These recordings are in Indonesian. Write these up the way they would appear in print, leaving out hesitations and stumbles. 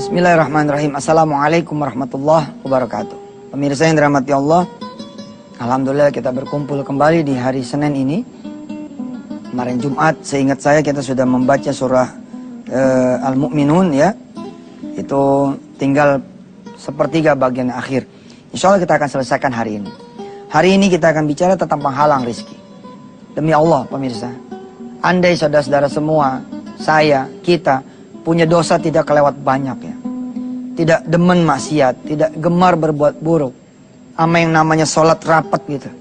Bismillahirrahmanirrahim. Assalamualaikum warahmatullahi wabarakatuh. Pemirsa yang dirahmati Allah, alhamdulillah kita berkumpul kembali di hari Senin ini. Kemarin Jumat, seingat saya kita sudah membaca surah Al-Mu'minun ya. Itu tinggal sepertiga bagian akhir. Insya Allah kita akan selesaikan hari ini. Hari ini kita akan bicara tentang penghalang rizki. Demi Allah pemirsa, andai saudara-saudara semua, saya, kita punya dosa tidak kelewat banyak ya. Tidak demen maksiat, tidak gemar berbuat buruk. Sama yang namanya sholat rapat gitu.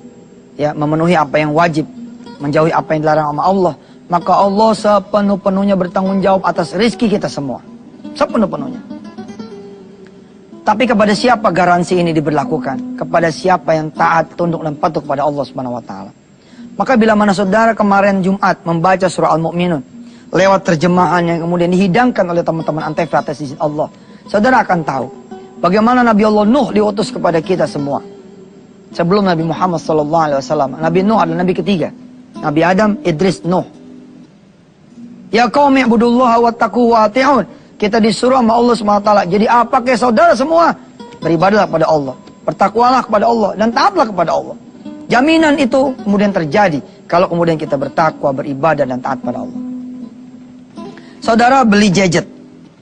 Ya, memenuhi apa yang wajib, menjauhi apa yang dilarang sama Allah. Maka Allah sepenuh-penuhnya bertanggung jawab atas rizki kita semua. Sepenuh-penuhnya. Tapi kepada siapa garansi ini diberlakukan? Kepada siapa yang taat, tunduk dan patuh kepada Allah Subhanahu wa taala. Maka bila mana saudara kemarin Jumat membaca surah Al-Mu'minun lewat terjemahan yang kemudian dihidangkan oleh teman-teman Antv atas izin Allah, saudara akan tahu bagaimana Nabi Allah Nuh diutus kepada kita semua. Sebelum Nabi Muhammad SAW, Nabi Nuh adalah Nabi ketiga. Nabi Adam, Idris, Nuh. Ya qaumi ibudullaha wattaqu wa ati'un. Kita disuruh sama Allah SWT. Jadi apa ke saudara semua? Beribadahlah kepada Allah, bertakwalah kepada Allah, dan taatlah kepada Allah. Jaminan itu kemudian terjadi kalau kemudian kita bertakwa, beribadah, dan taat pada Allah. Saudara beli gadget,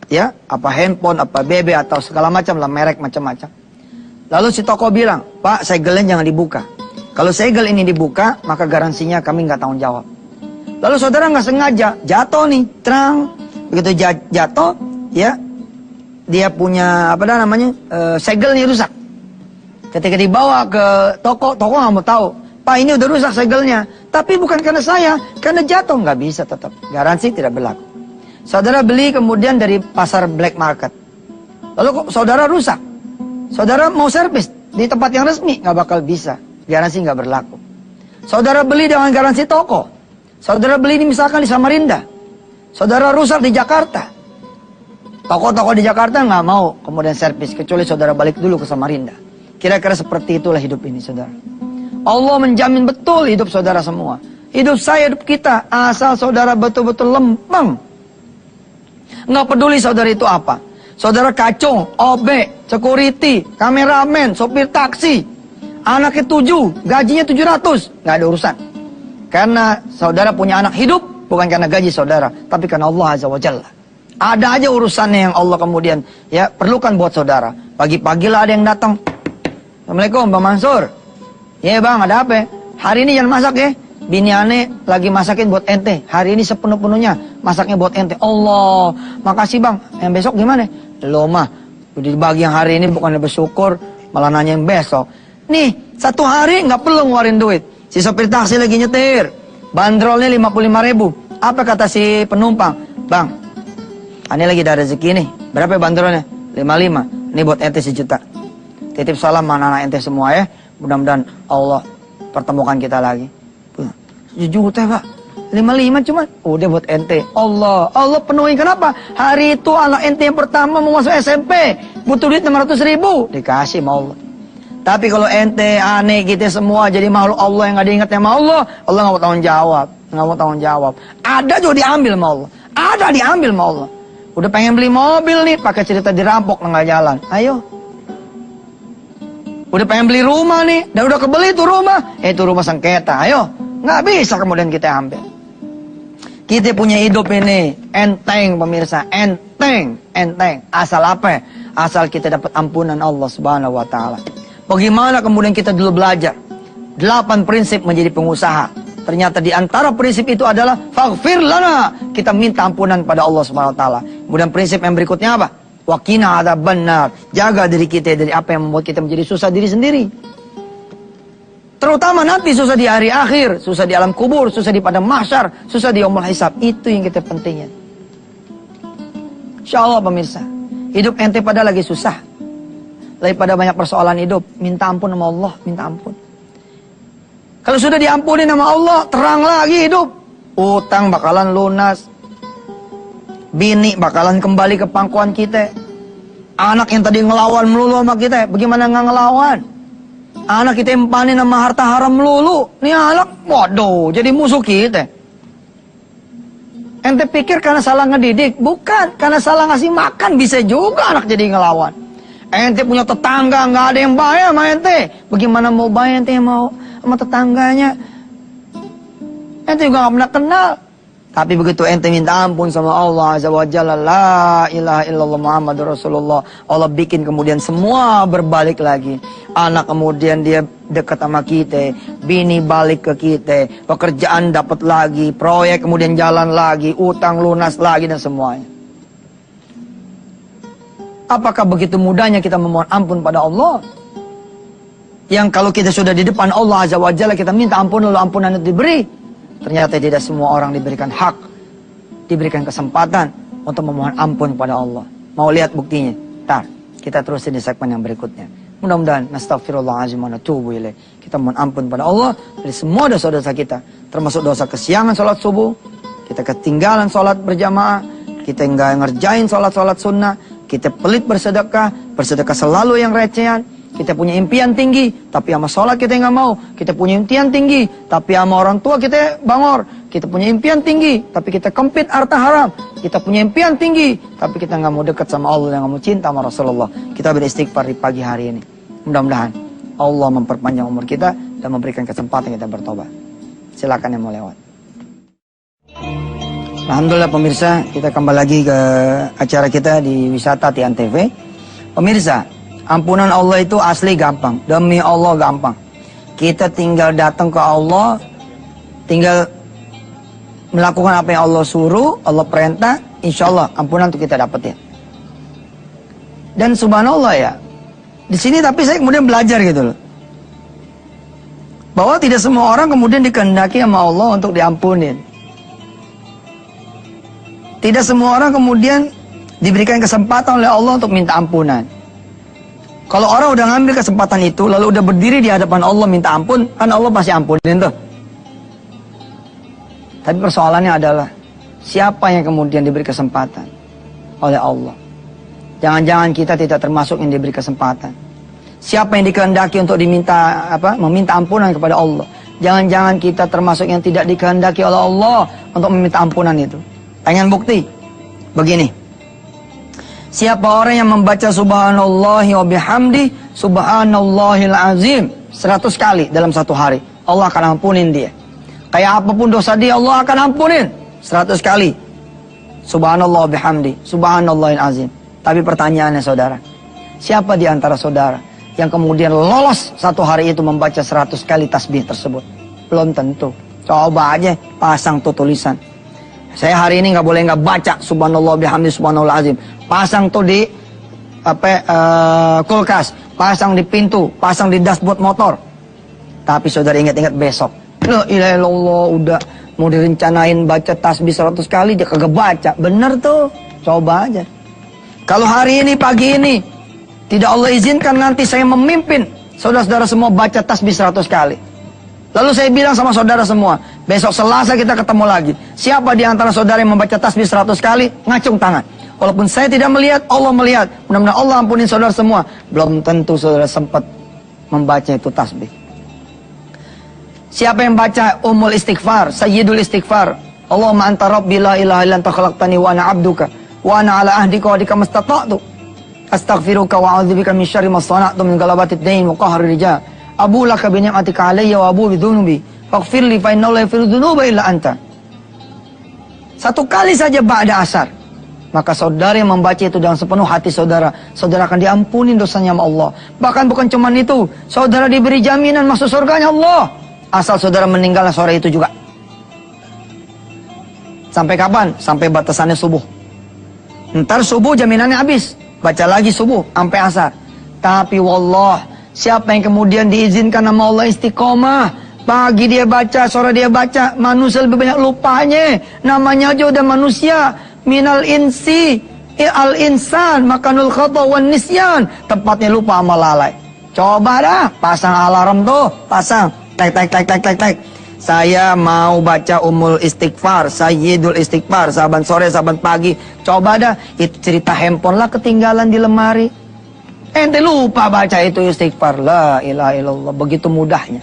ya, apa handphone, apa BB, atau segala macam lah, merek macam-macam. Lalu si toko bilang, Pak, segelnya jangan dibuka. Kalau segel ini dibuka, maka garansinya kami nggak tanggung jawab. Lalu saudara nggak sengaja jatuh nih, terang, begitu jatuh, ya, dia punya apa namanya, segelnya rusak. Ketika dibawa ke toko nggak mau tahu, Pak ini udah rusak segelnya. Tapi bukan karena saya, karena jatuh, nggak bisa tetap, garansi tidak berlaku. Saudara beli kemudian dari pasar black market. Lalu kok saudara rusak? Saudara mau servis di tempat yang resmi, nggak bakal bisa. Garansi nggak berlaku. Saudara beli dengan garansi toko. Saudara beli ini misalkan di Samarinda. Saudara rusak di Jakarta. Toko-toko di Jakarta nggak mau kemudian servis, kecuali saudara balik dulu ke Samarinda. Kira-kira seperti itulah hidup ini saudara. Allah menjamin betul hidup saudara semua. Hidup saya, hidup kita. Asal saudara betul-betul lempeng. Nggak peduli saudara itu apa. Saudara kacung, OB, security, kameramen, sopir taksi. Anaknya 7, gajinya 700. Nggak ada urusan. Karena saudara punya anak hidup, bukan karena gaji saudara, tapi karena Allah Azza wa Jalla. Ada aja urusannya yang Allah kemudian ya perlukan buat saudara. Pagi-pagilah ada yang datang. Assalamualaikum Bang Mansur. Ya bang, ada apa? Hari ini jangan masak ya. Bini ane lagi masakin buat ente. Hari ini sepenuh-penuhnya masaknya buat ente. Allah, makasih bang. Yang besok gimana? Lo mah udah dibagi yang hari ini bukannya bersyukur, malah nanya yang besok. Nih, satu hari nggak perlu ngeluarin duit. Si sopir taksi lagi nyetir, bandrolnya 55.000. Apa kata si penumpang? Bang, ane lagi ada rezeki nih. Berapa bandrolnya? 55. Ini buat ente 1 juta. Titip salam anak-anak ente semua ya. Mudah-mudahan Allah pertemukan kita lagi. 7 juta pak, 55 cuman, udah buat ente. Allah penuhi. Kenapa? Hari itu anak ente yang pertama mau masuk SMP, butuh duit 600.000, dikasih sama Allah. Tapi kalau ente aneh gitu semua jadi makhluk Allah yang gak diingat sama Allah nggak mau tanggung jawab, nggak mau tanggung jawab. Ada juga diambil sama Allah, ada diambil sama Allah. Udah pengen beli mobil nih, pakai cerita dirampok tengah jalan. Ayo. Udah pengen beli rumah nih, dan udah kebeli tuh rumah, itu rumah sengketa. Ayo. Nggak bisa kemudian kita ambil. Kita punya hidup ini enteng pemirsa, enteng. Asal apa? Asal kita dapat ampunan Allah Subhanahu wa taala. Bagaimana kemudian kita dulu belajar 8 prinsip menjadi pengusaha. Ternyata di antara prinsip itu adalah faghfir lana. Kita minta ampunan pada Allah Subhanahu wa taala. Kemudian prinsip yang berikutnya apa? Wa qina adzabannar. Jaga diri kita dari apa yang membuat kita menjadi susah diri sendiri. Terutama nanti susah di hari akhir, susah di alam kubur, susah di padang mahsyar, susah di yaumul hisab. Itu yang kita pentingnya. Insyaallah pemirsa, hidup ente pada lagi susah. Daripada banyak persoalan hidup, minta ampun sama Allah, minta ampun. Kalau sudah diampuni sama Allah, terang lagi hidup. Utang bakalan lunas. Bini bakalan kembali ke pangkuan kita. Anak yang tadi ngelawan melulu sama kita, bagaimana nggak ngelawan? Anak kita empanin sama harta haram melulu. Nih anak, waduh, jadi musuh kita. Ente pikir karena salah ngedidik? Bukan, karena salah ngasih makan bisa juga anak jadi ngelawan. Ente punya tetangga nggak ada yang baik sama ente. Bagaimana mau baik ente mau sama tetangganya? Ente juga nggak pernah kenal. Tapi begitu ente minta ampun sama Allah Azza wa Jalla, la ilaha illallah Muhammadur Rasulullah, Allah bikin kemudian semua berbalik lagi. Anak kemudian dia dekat sama kita, bini balik ke kita, pekerjaan dapat lagi, proyek kemudian jalan lagi, utang lunas lagi dan semuanya. Apakah begitu mudahnya kita memohon ampun pada Allah? Yang kalau kita sudah di depan Allah Azza wa Jalla, kita minta ampun lalu ampunan itu diberi. Ternyata tidak semua orang diberikan hak, diberikan kesempatan untuk memohon ampun kepada Allah. Mau lihat buktinya? Ntar, kita terusin di segmen yang berikutnya. Mudah-mudahan, nastaghfirullahaladzim wa natubu ilaih. Kita mohon ampun pada Allah dari semua dosa-dosa kita. Termasuk dosa kesiangan sholat subuh, kita ketinggalan sholat berjamaah, kita nggak ngerjain sholat-sholat sunnah, kita pelit bersedekah, bersedekah selalu yang recehan. Kita punya impian tinggi, tapi sama sholat kita nggak mau. Kita punya impian tinggi, tapi sama orang tua kita bangor. Kita punya impian tinggi, tapi kita kempit harta haram. Kita punya impian tinggi, tapi kita nggak mau dekat sama Allah, nggak mau cinta sama Rasulullah. Kita beristighfar di pagi hari ini. Mudah-mudahan Allah memperpanjang umur kita dan memberikan kesempatan kita bertobat. Silakan yang mau lewat. Alhamdulillah pemirsa, kita kembali lagi ke acara kita di Wisata Tian TV. Pemirsa, ampunan Allah itu asli gampang. Demi Allah gampang. Kita tinggal datang ke Allah, tinggal melakukan apa yang Allah suruh, Allah perintah, insya Allah ampunan itu kita dapetin. Dan subhanallah ya, di sini tapi saya kemudian belajar gitu loh, bahwa tidak semua orang kemudian dikehendaki sama Allah untuk diampunin. Tidak semua orang kemudian diberikan kesempatan oleh Allah untuk minta ampunan. Kalau orang udah ngambil kesempatan itu, lalu udah berdiri di hadapan Allah minta ampun, kan Allah pasti ampunin tuh. Tapi persoalannya adalah, siapa yang kemudian diberi kesempatan oleh Allah? Jangan-jangan kita tidak termasuk yang diberi kesempatan. Siapa yang dikehendaki untuk meminta ampunan kepada Allah? Jangan-jangan kita termasuk yang tidak dikehendaki oleh Allah untuk meminta ampunan itu. Pengen bukti? Begini. Siapa orang yang membaca subhanallahi wa bihamdi, subhanallahil azim 100 kali dalam satu hari, Allah akan ampunin dia. Kayak apapun dosa dia, Allah akan ampunin 100 kali. Subhanallah wa bihamdi, subhanallahil azim. Tapi pertanyaannya saudara, siapa di antara saudara yang kemudian lolos satu hari itu membaca 100 kali tasbih tersebut? Belum tentu. Coba aja pasang tuh tulisan. Saya hari ini nggak boleh nggak baca subhanallah bihamdi subhanallah azim. Pasang tuh di kulkas, pasang di pintu, pasang di dashboard motor. Tapi saudara ingat-ingat besok, la ilaha illallah, udah mau direncanain baca tasbih 100 kali dia kagak baca. Bener tuh, coba aja. Kalau hari ini pagi ini tidak Allah izinkan nanti saya memimpin saudara-saudara semua baca tasbih 100 kali. Lalu saya bilang sama saudara semua, besok Selasa kita ketemu lagi. Siapa di antara saudara yang membaca tasbih 100 kali? Ngacung tangan. Walaupun saya tidak melihat, Allah melihat. Mudah-mudahan Allah ampunin saudara semua. Belum tentu saudara sempat membaca itu tasbih. Siapa yang baca Istighfar, Sayyidul Istighfar, Allahumma anta rabbi la ilaha illa anta khalaqtani wa ana abduka wa ana ala ahdika wa adika mastata'tu astaghfiruka wa a'udzubika min syarri ma sana'tu min galabatid dain wa qahri rijal abu laka bi ni'matika alayya wa abu bi dhunubi faghfirli fa innahu la yaghfiru dhunuba illa anta. Satu kali saja ba'da asar, maka saudara yang membaca itu dengan sepenuh hati saudara, saudara akan diampuni dosanya sama Allah. Bahkan bukan cuma itu, saudara diberi jaminan masuk surganya Allah, asal saudara meninggal sore itu juga. Sampai kapan? Sampai batasannya subuh. Ntar subuh jaminannya habis, baca lagi subuh sampai asar. Tapi wallah, siapa yang kemudian diizinkan nama Allah istiqomah, pagi dia baca, sore dia baca, manusia lebih banyak lupanya. Namanya aja udah manusia. Minal insi al insan makanul khata wan nisyan, tempatnya lupa sama lalai. Coba dah pasang alarm tuh, pasang tek. Saya mau baca Istighfar, Sayyidul Istighfar, saban sore, saban pagi. Coba dah, itu cerita handphone lah ketinggalan di lemari. Ente lupa baca itu istighfar. La ilaha illallah, begitu mudahnya.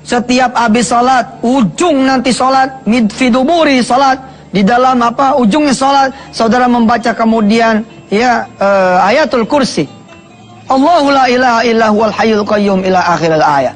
Setiap habis salat, ujung nanti salat, midfiduburi salat, Di dalam apa ujungnya sholat, saudara membaca kemudian ya ayatul kursi. Allahu la ilaha illa huwal hayyul qayyum ila akhiril ayat.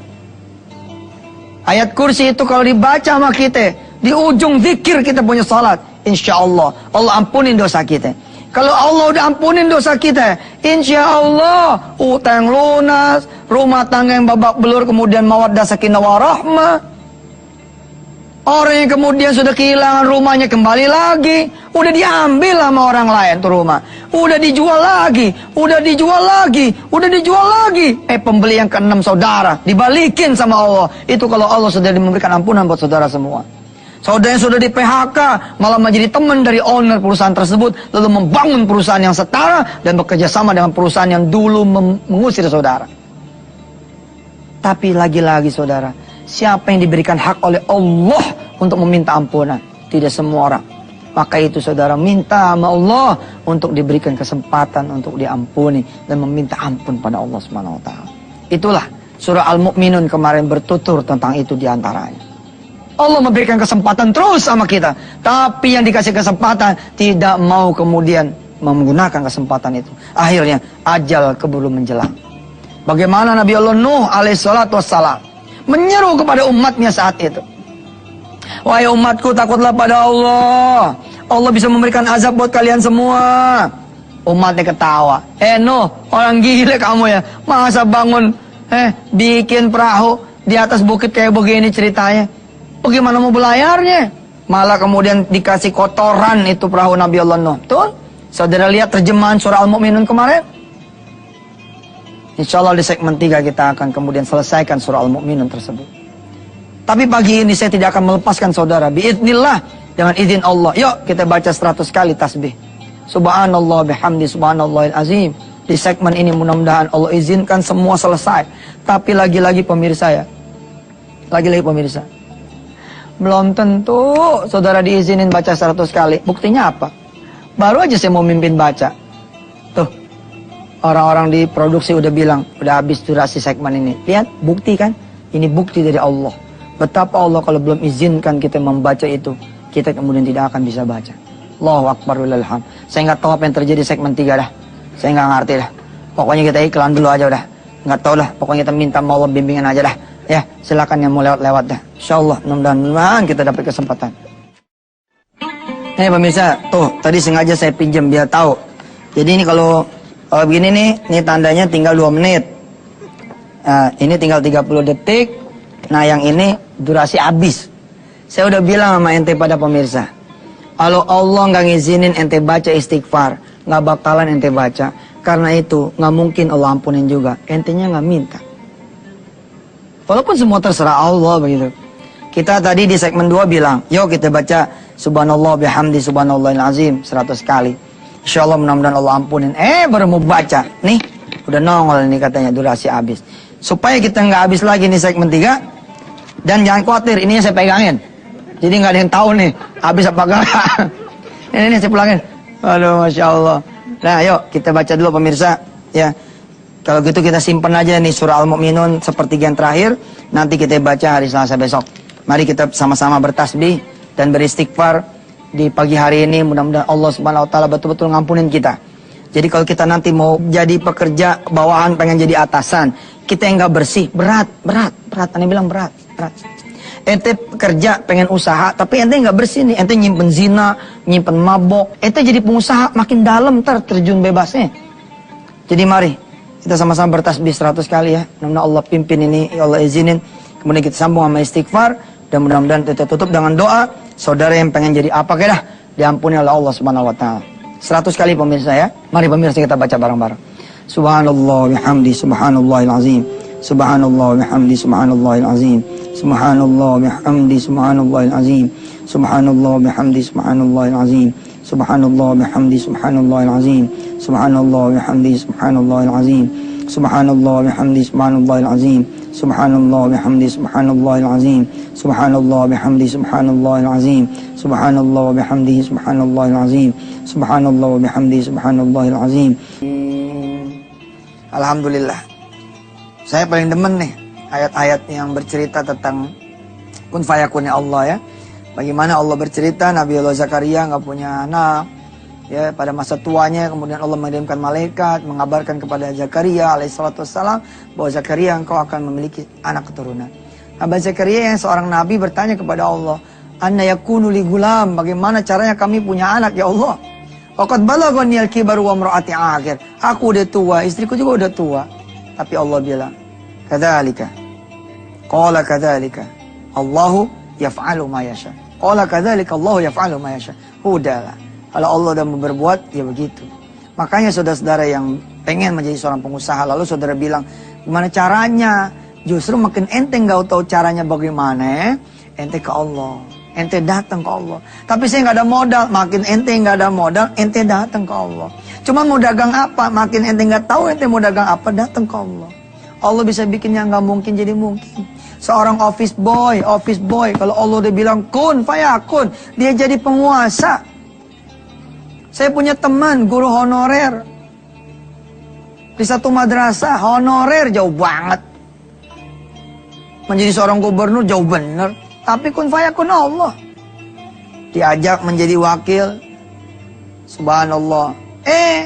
Ayat kursi itu kalau dibaca sama kita, di ujung zikir kita punya sholat, insya Allah ampunin dosa kita. Kalau Allah udah ampunin dosa kita, insya Allah utang lunas, rumah tangga yang babak belur, kemudian mawaddah sakinah warahmah. Orang yang kemudian sudah kehilangan rumahnya kembali lagi, udah diambil sama orang lain tuh rumah, udah dijual lagi, udah dijual lagi, udah dijual lagi. Pembeli yang ke-6 saudara dibalikin sama Allah. Itu kalau Allah sudah memberikan ampunan buat saudara semua. Saudara yang sudah di PHK malah menjadi teman dari owner perusahaan tersebut, lalu membangun perusahaan yang setara dan bekerja sama dengan perusahaan yang dulu mengusir saudara. Tapi lagi-lagi saudara, siapa yang diberikan hak oleh Allah untuk meminta ampunan? Tidak semua orang. Maka itu saudara minta sama Allah untuk diberikan kesempatan untuk diampuni dan meminta ampun pada Allah Subhanahu wa taala. Itulah surah Al-Mu'minun kemarin bertutur tentang itu diantaranya. Allah memberikan kesempatan terus sama kita, tapi yang dikasih kesempatan tidak mau kemudian menggunakan kesempatan itu. Akhirnya ajal keburu menjelang. Bagaimana Nabi Allah Nuh alaihissalatu wassalam menyeru kepada umatnya saat itu. Wahai umatku, takutlah pada Allah. Allah bisa memberikan azab buat kalian semua. Umatnya ketawa. Nuh, orang gila kamu ya. Masa bangun, bikin perahu di atas bukit kayak begini ceritanya. Bagaimana mau belayarnya? Malah kemudian dikasih kotoran itu perahu Nabi Allah Nuh. Tuh, saudara lihat terjemahan surah Al-Mu'minun kemarin. Insya Allah di segmen 3 kita akan kemudian selesaikan surah Al-Mu'minun tersebut. Tapi pagi ini saya tidak akan melepaskan saudara. Biiznillah, dengan izin Allah. Yuk kita baca 100 kali tasbih. Subhanallah bihamdi subhanallahil azim. Di segmen ini mudah-mudahan Allah izinkan semua selesai. Tapi lagi-lagi pemirsa ya. Lagi-lagi pemirsa. Belum tentu saudara diizinin baca 100 kali. Buktinya apa? Baru aja saya mau mimpin baca. Tuh. Orang-orang di produksi udah bilang, udah habis durasi segmen ini. Lihat, bukti kan? Ini bukti dari Allah. Betapa Allah kalau belum izinkan kita membaca itu, kita kemudian tidak akan bisa baca. Allahu Akbar walilhamd. Saya nggak tahu apa yang terjadi segmen 3 dah. Saya nggak ngerti dah. Pokoknya kita iklan dulu aja udah. Nggak tahu dah. Pokoknya kita minta Allah bimbingan aja dah. Ya, silakan yang mau lewat-lewat dah. Insyaallah, mudah-mudahan kita dapat kesempatan. Pemirsa, tuh tadi sengaja saya pinjam biar tahu. Jadi ini kalau begini nih, ini tandanya tinggal 2 menit. Nah, ini tinggal 30 detik. Nah, yang ini durasi habis. Saya udah bilang sama ente pada pemirsa, kalau Allah nggak ngizinin ente baca istighfar, nggak bakalan ente baca. Karena itu nggak mungkin Allah ampunin juga. Entenya nggak minta. Walaupun semua terserah Allah begitu. Kita tadi di segmen 2 bilang, yuk kita baca subhanallah bihamdi subhanallahil azim 100 kali. Insya Allah mudah-mudahan Allah ampunin. Baru mau baca. Nih, udah nongol nih katanya durasi habis. Supaya kita nggak habis lagi nih segmen 3. Dan jangan khawatir, ini saya pegangin. Jadi nggak ada yang tahu nih, habis apa enggak. ini saya pulangin. Aduh, Masya Allah. Nah, yuk kita baca dulu pemirsa. Ya, kalau gitu kita simpan aja nih surah Al-Mu'minun sepertiga yang terakhir. Nanti kita baca hari Selasa besok. Mari kita sama-sama bertasbih dan beristighfar di pagi hari ini. Mudah-mudahan Allah Subhanahu Wa Taala betul-betul ngampunin kita. Jadi kalau kita nanti mau jadi pekerja bawahan, pengen jadi atasan, kita yang nggak bersih, berat. Ane bilang berat. Ente kerja pengen usaha, tapi ente nggak bersih nih. Ente nyimpen zina, nyimpen mabok. Ente jadi pengusaha makin dalam terjun bebasnya. Jadi mari kita sama-sama bertasbih 100 kali ya. Mudah-mudahan Allah pimpin ini, ya Allah izinin. Kemudian kita sambung sama istighfar dan mudah-mudahan kita tutup dengan doa. Saudara yang pengen jadi apa kira diampuni oleh Allah Subhanahu Wa Taala. 100 kali pemirsa ya. Mari pemirsa kita baca bareng-bareng. Subhanallah bihamdi subhanallahil azim. Subhanallah bihamdi subhanallahil azim. Subhanallah bihamdi subhanallahil azim. Subhanallah bihamdi subhanallahil azim. Subhanallah bihamdi subhanallahil azim. Subhanallah bihamdi subhanallahil azim. Subhanallah bihamdi subhanallahil azim. Subhanallah bihamdi subhanallahil azim. Subhanallah bihamdi subhanallahil azim. Subhanallah bihamdi subhanallahil azim. Subhanallah bihamdi subhanallahil azim. Alhamdulillah. Saya paling demen nih ayat-ayat yang bercerita tentang kun fayakunnya Allah ya. Bagaimana Allah bercerita Nabi Allah Zakaria nggak punya anak. Ya, pada masa tuanya kemudian Allah mengirimkan malaikat mengabarkan kepada Zakaria alaihissalam bahwa Zakaria engkau akan memiliki anak keturunan. Nabi Zakaria yang seorang nabi bertanya kepada Allah, "Anna yakunu li gulam?" Bagaimana caranya kami punya anak ya Allah? Waqad balaghani al-kibaru wa imraati akhir. Aku udah tua, istriku juga udah tua. Tapi Allah bilang, "Kadzalika." Qala kadzalika. Allahu yaf'alu ma yasha. Qala kadzalika Allahu yaf'alu ma yasha. Udahlah. Kalau Allah udah mau berbuat, ya begitu. Makanya saudara-saudara yang pengen menjadi seorang pengusaha, lalu saudara bilang, gimana caranya? Justru makin ente nggak tahu caranya bagaimana, ente ke Allah. Ente datang ke Allah. Tapi saya nggak ada modal, makin ente nggak ada modal, ente datang ke Allah. Cuma mau dagang apa? Makin ente nggak tahu ente mau dagang apa, datang ke Allah. Allah bisa bikin yang nggak mungkin jadi mungkin. Seorang office boy, kalau Allah udah bilang kun fayakun, dia jadi penguasa. Saya punya teman guru honorer di satu madrasah, honorer jauh banget. Menjadi seorang gubernur jauh bener, tapi kun fayakun Allah. Diajak menjadi wakil, subhanallah.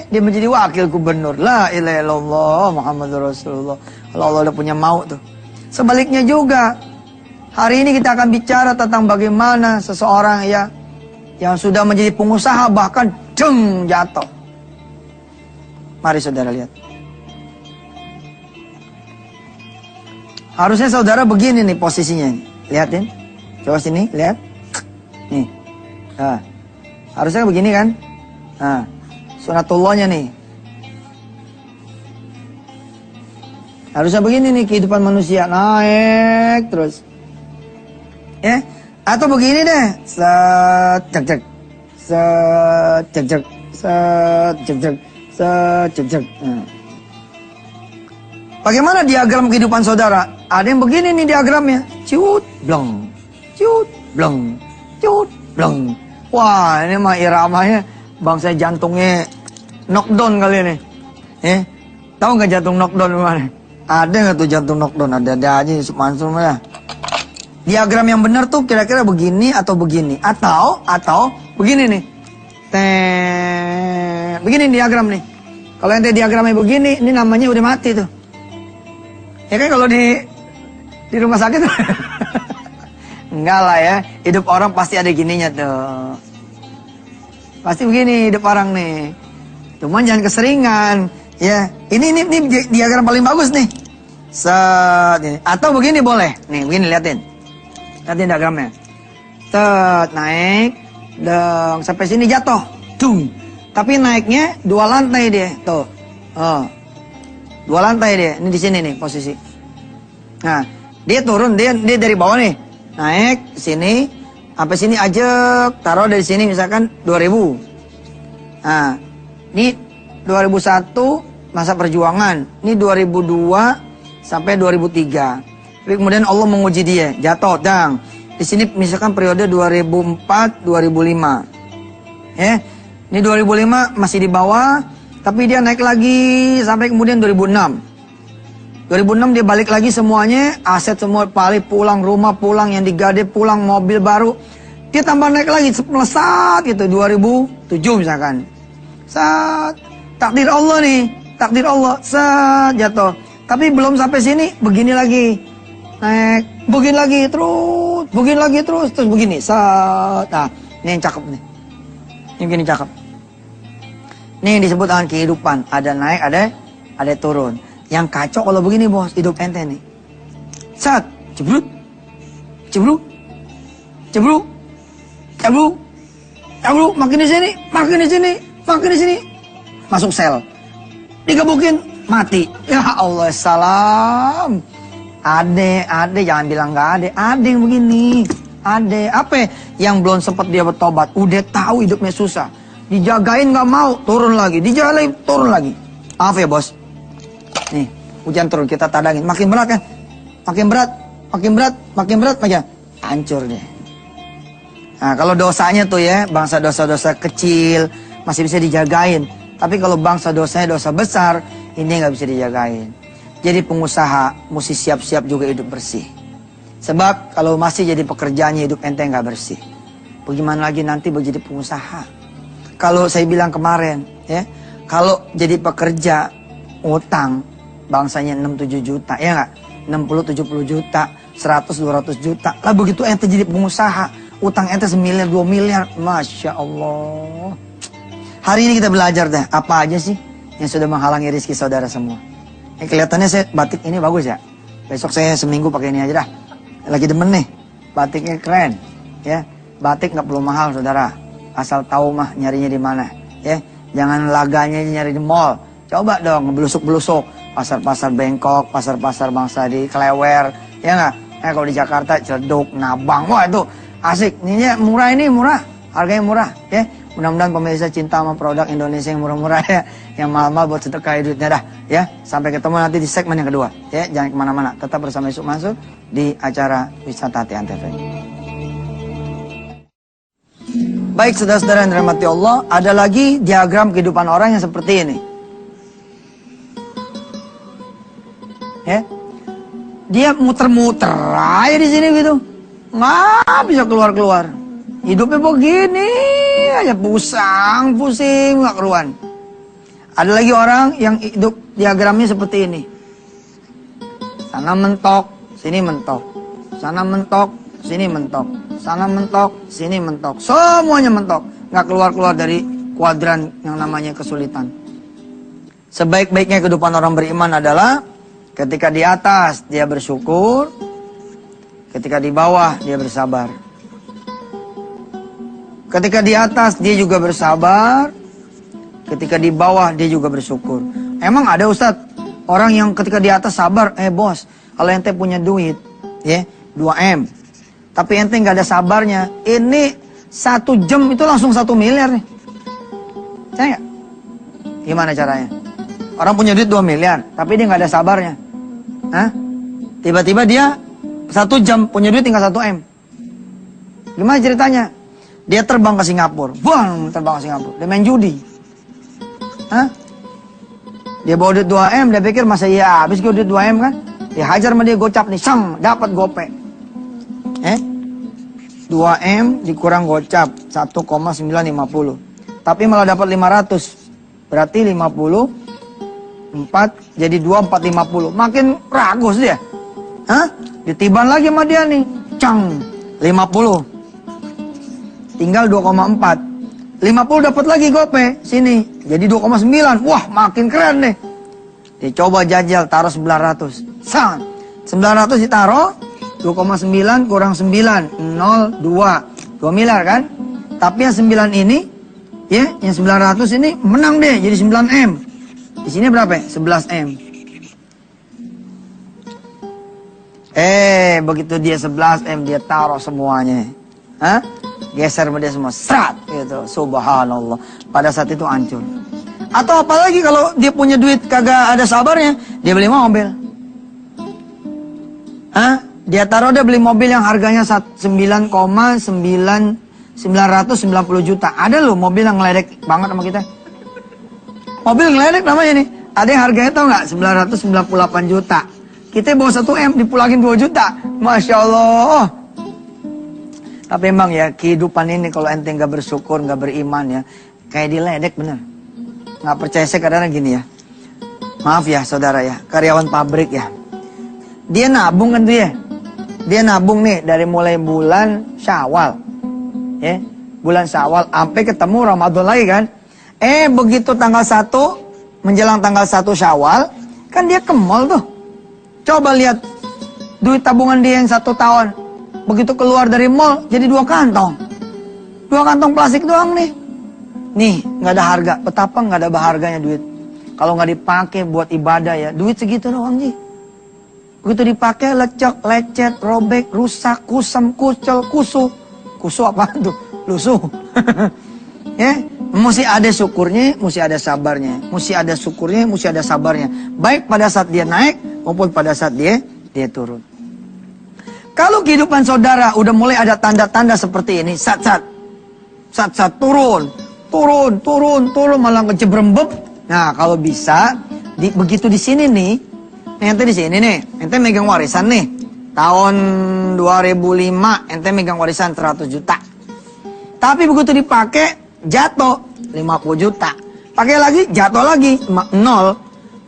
Dia menjadi wakil gubernur. La ilaha illallah Muhammadur Rasulullah. Kalau Allah udah punya mau tuh. Sebaliknya juga, hari ini kita akan bicara tentang bagaimana seseorang ya yang sudah menjadi pengusaha bahkan jatuh. Mari saudara lihat. Harusnya saudara begini nih posisinya. Lihatin. Coba sini, lihat. Nih. Nah, harusnya begini kan? Nah, sunatullahnya nih. Harusnya begini nih kehidupan manusia. Naik terus. Ya. Atau begini deh. Set, cek, cek. Set, cek, cek. Set, cek, cek. Set, cek, cek. Nah. Bagaimana diagram kehidupan saudara? Ada yang begini nih diagramnya. Ciut, blong. Ciut, blong. Ciut, blong. Wah, ini mah iramanya bangsa jantungnya knockdown kali ini. Tahu nggak jantung knockdown gimana? Ada nggak tuh jantung knockdown? Ada aja Yusuf Mansur mah. Diagram yang benar tuh kira-kira begini atau begini atau begini nih. Begini diagram nih. Kalau ente diagramnya begini, ini namanya udah mati tuh. Ya kan kalau di rumah sakit enggak lah ya. Hidup orang pasti ada gininya tuh. Pasti begini hidup orang nih. Cuman jangan keseringan. Ya, ini diagram paling bagus nih. Set ini. Atau begini boleh. Nih, begini liatin. Liatin diagramnya. Set naik, dong sampai sini jatuh. Dung. Tapi naiknya 2 lantai dia, tuh. 2 lantai dia. Ini di sini nih posisi. Nah, dia turun, dia dari bawah nih. Naik sini, sampai sini aja, taruh dari sini misalkan 2000. Nah, ini 2001 masa perjuangan. Ini 2002 sampai 2003. Tapi kemudian Allah menguji dia, jatuh, dang. Di sini misalkan periode 2004, 2005. Ya. Ini 2005 masih di bawah, tapi dia naik lagi sampai kemudian 2006. 2006 dia balik lagi semuanya, aset semua balik, pulang rumah, pulang yang digade, pulang mobil baru. Dia tambah naik lagi, melesat gitu, 2007 misalkan. Saat takdir Allah nih, takdir Allah, saat jatuh. Tapi belum sampai sini, begini lagi. Naik, begini lagi terus, begini lagi terus begini. Saat, nah, ini yang cakep nih. Ini begini cakep. Ini yang disebut dengan kehidupan. Ada naik, ada turun. Yang kacau kalau begini bos, hidup ente nih. Saat, cebrut, cebrut, cebrut, cebrut, cebrut, makin di sini, makin di sini, makin di sini. Masuk sel. Digebukin, mati. Ya Allah, salam. Ade, jangan bilang nggak ade. Ade yang begini. Ade, apa yang belum sempat dia bertobat. Udah tahu hidupnya susah. Dijagain nggak mau, turun lagi. Dijagain, turun lagi. Maaf ya bos. Nih, hujan turun, kita tadangin. Makin berat kan? Makin berat, makin berat, makin berat, makin hancur deh. Nah, kalau dosanya tuh ya, bangsa dosa-dosa kecil, masih bisa dijagain. Tapi kalau bangsa dosanya dosa besar, ini nggak bisa dijagain. Jadi pengusaha, mesti siap-siap juga hidup bersih. Sebab kalau masih jadi pekerjaannya hidup ente nggak bersih. Bagaimana lagi nanti jadi pengusaha? Kalau saya bilang kemarin, ya, kalau jadi pekerja utang bangsanya 6-7 juta, ya nggak? 60-70 juta, 100-200 juta. Lah begitu ente jadi pengusaha, utang ente 1 miliar 2 miliar, Masya Allah. Hari ini kita belajar deh, apa aja sih yang sudah menghalangi rezeki saudara semua. Kelihatannya saya batik ini bagus ya. Besok saya seminggu pakai ini aja dah. Lagi demen nih, batiknya keren, ya. Batik nggak perlu mahal saudara, asal tahu mah nyarinya di mana, ya. Jangan laganya nyari di mall. Coba dong ngebelusuk-belusuk pasar-pasar Bengkok, pasar-pasar bangsa di Klewer, ya nggak? Kalau di Jakarta Ciledug, Nabang, wah itu asik. Ini murah, harganya murah, ya. Mudah-mudahan pemirsa cinta sama produk Indonesia yang murah-murah ya, yang mahal-mahal buat sedekah duitnya dah, ya. Sampai ketemu nanti di segmen yang kedua, ya. Jangan kemana-mana, tetap bersama Yusuf Mansur di acara Wisata Hati Antv. Baik saudara-saudara yang dirahmati Allah, ada lagi diagram kehidupan orang yang seperti ini. Ya, dia muter-muter aja di sini gitu, nggak bisa keluar-keluar. Hidupnya begini aja, pusing nggak keruan. Ada lagi orang yang hidup diagramnya seperti ini. Sana mentok, sini mentok. Sana mentok, sini mentok. Sana mentok, sini mentok. Semuanya mentok, nggak keluar-keluar dari kuadran yang namanya kesulitan. Sebaik-baiknya kehidupan orang beriman adalah ketika di atas dia bersyukur, ketika di bawah dia bersabar. Ketika di atas dia juga bersabar, ketika di bawah dia juga bersyukur. Emang ada Ustadz orang yang ketika di atas sabar, bos, kalau ente punya duit, ya 2M, tapi ente nggak ada sabarnya, ini 1 jam itu langsung 1 miliar nih. Saya nggak? Gimana caranya? Orang punya duit 2 miliar, tapi dia nggak ada sabarnya. Hah? Tiba-tiba dia 1 jam punya duit tinggal 1M. Gimana ceritanya? Dia terbang ke Singapura. Terbang ke Singapura. Dia main judi. Hah? Dia bawa duit 2M, dia pikir masa iya habis duit 2M kan? Dia hajar sama dia gocap nih, dapat gope. 2M dikurang gocap 1,950. Tapi malah dapat 500. Berarti 54 jadi 2450. Makin ragus dia. Hah? Ditiban lagi sama dia nih. 50. Tinggal 2,4. 50 dapat lagi gope sini. Jadi 2,9. Wah, makin keren deh. Dicoba jajal taruh 900. 900 ditaruh, 2,9 kurang 9, 0, 2 miliar kan? Tapi yang 9 ini, ya, yang 900 ini menang deh, jadi 9M. Di sini berapa? 11M. Begitu dia 11M, dia taruh semuanya. Hah? Geser sama dia semua, serat gitu. Subhanallah. Pada saat itu hancur. Atau apalagi kalau dia punya duit kagak ada sabarnya, dia beli mobil. Hah? Dia taruh, dia beli mobil yang harganya 9,990 juta. Ada loh mobil yang ngeledek banget sama kita. Mobil ngeledek namanya nih. Ada yang harganya tau nggak? 998 juta. Kita bawa 1M dipulangin 2 juta. Masya Allah. Tapi emang ya kehidupan ini kalau ente nggak bersyukur, nggak beriman ya, kayak diledek bener. Nggak percaya saya kadang-kadang gini ya. Maaf ya saudara ya, karyawan pabrik ya. Dia nabung kan dia. Dia nabung nih dari mulai bulan Syawal. Ya, bulan Syawal sampai ketemu Ramadan lagi kan. Begitu tanggal 1 menjelang tanggal 1 Syawal, kan dia ke mall tuh. Coba lihat duit tabungan dia yang 1 tahun. Begitu keluar dari mall, jadi 2 kantong. 2 kantong plastik doang nih. Nih, nggak ada harga. Betapa nggak ada berharganya duit. Kalau nggak dipakai buat ibadah ya, duit segitu doang sih. Begitu dipakai, lecek, lecet, robek, rusak, kusam, kucel, kusuh. Kusuh apa tuh? Lusuh. Ya, mesti ada syukurnya, mesti ada sabarnya. Mesti ada syukurnya, mesti ada sabarnya. Baik pada saat dia naik, maupun pada saat dia turun. Kalau kehidupan saudara udah mulai ada tanda-tanda seperti ini, sat-sat turun, malah ngejebrembeb. Nah, kalau bisa, begitu di sini nih, ente di sini nih, ente megang warisan nih, tahun 2005, ente megang warisan 100 juta. Tapi begitu dipakai, jatuh 50 juta. Pakai lagi, jatuh lagi, 0.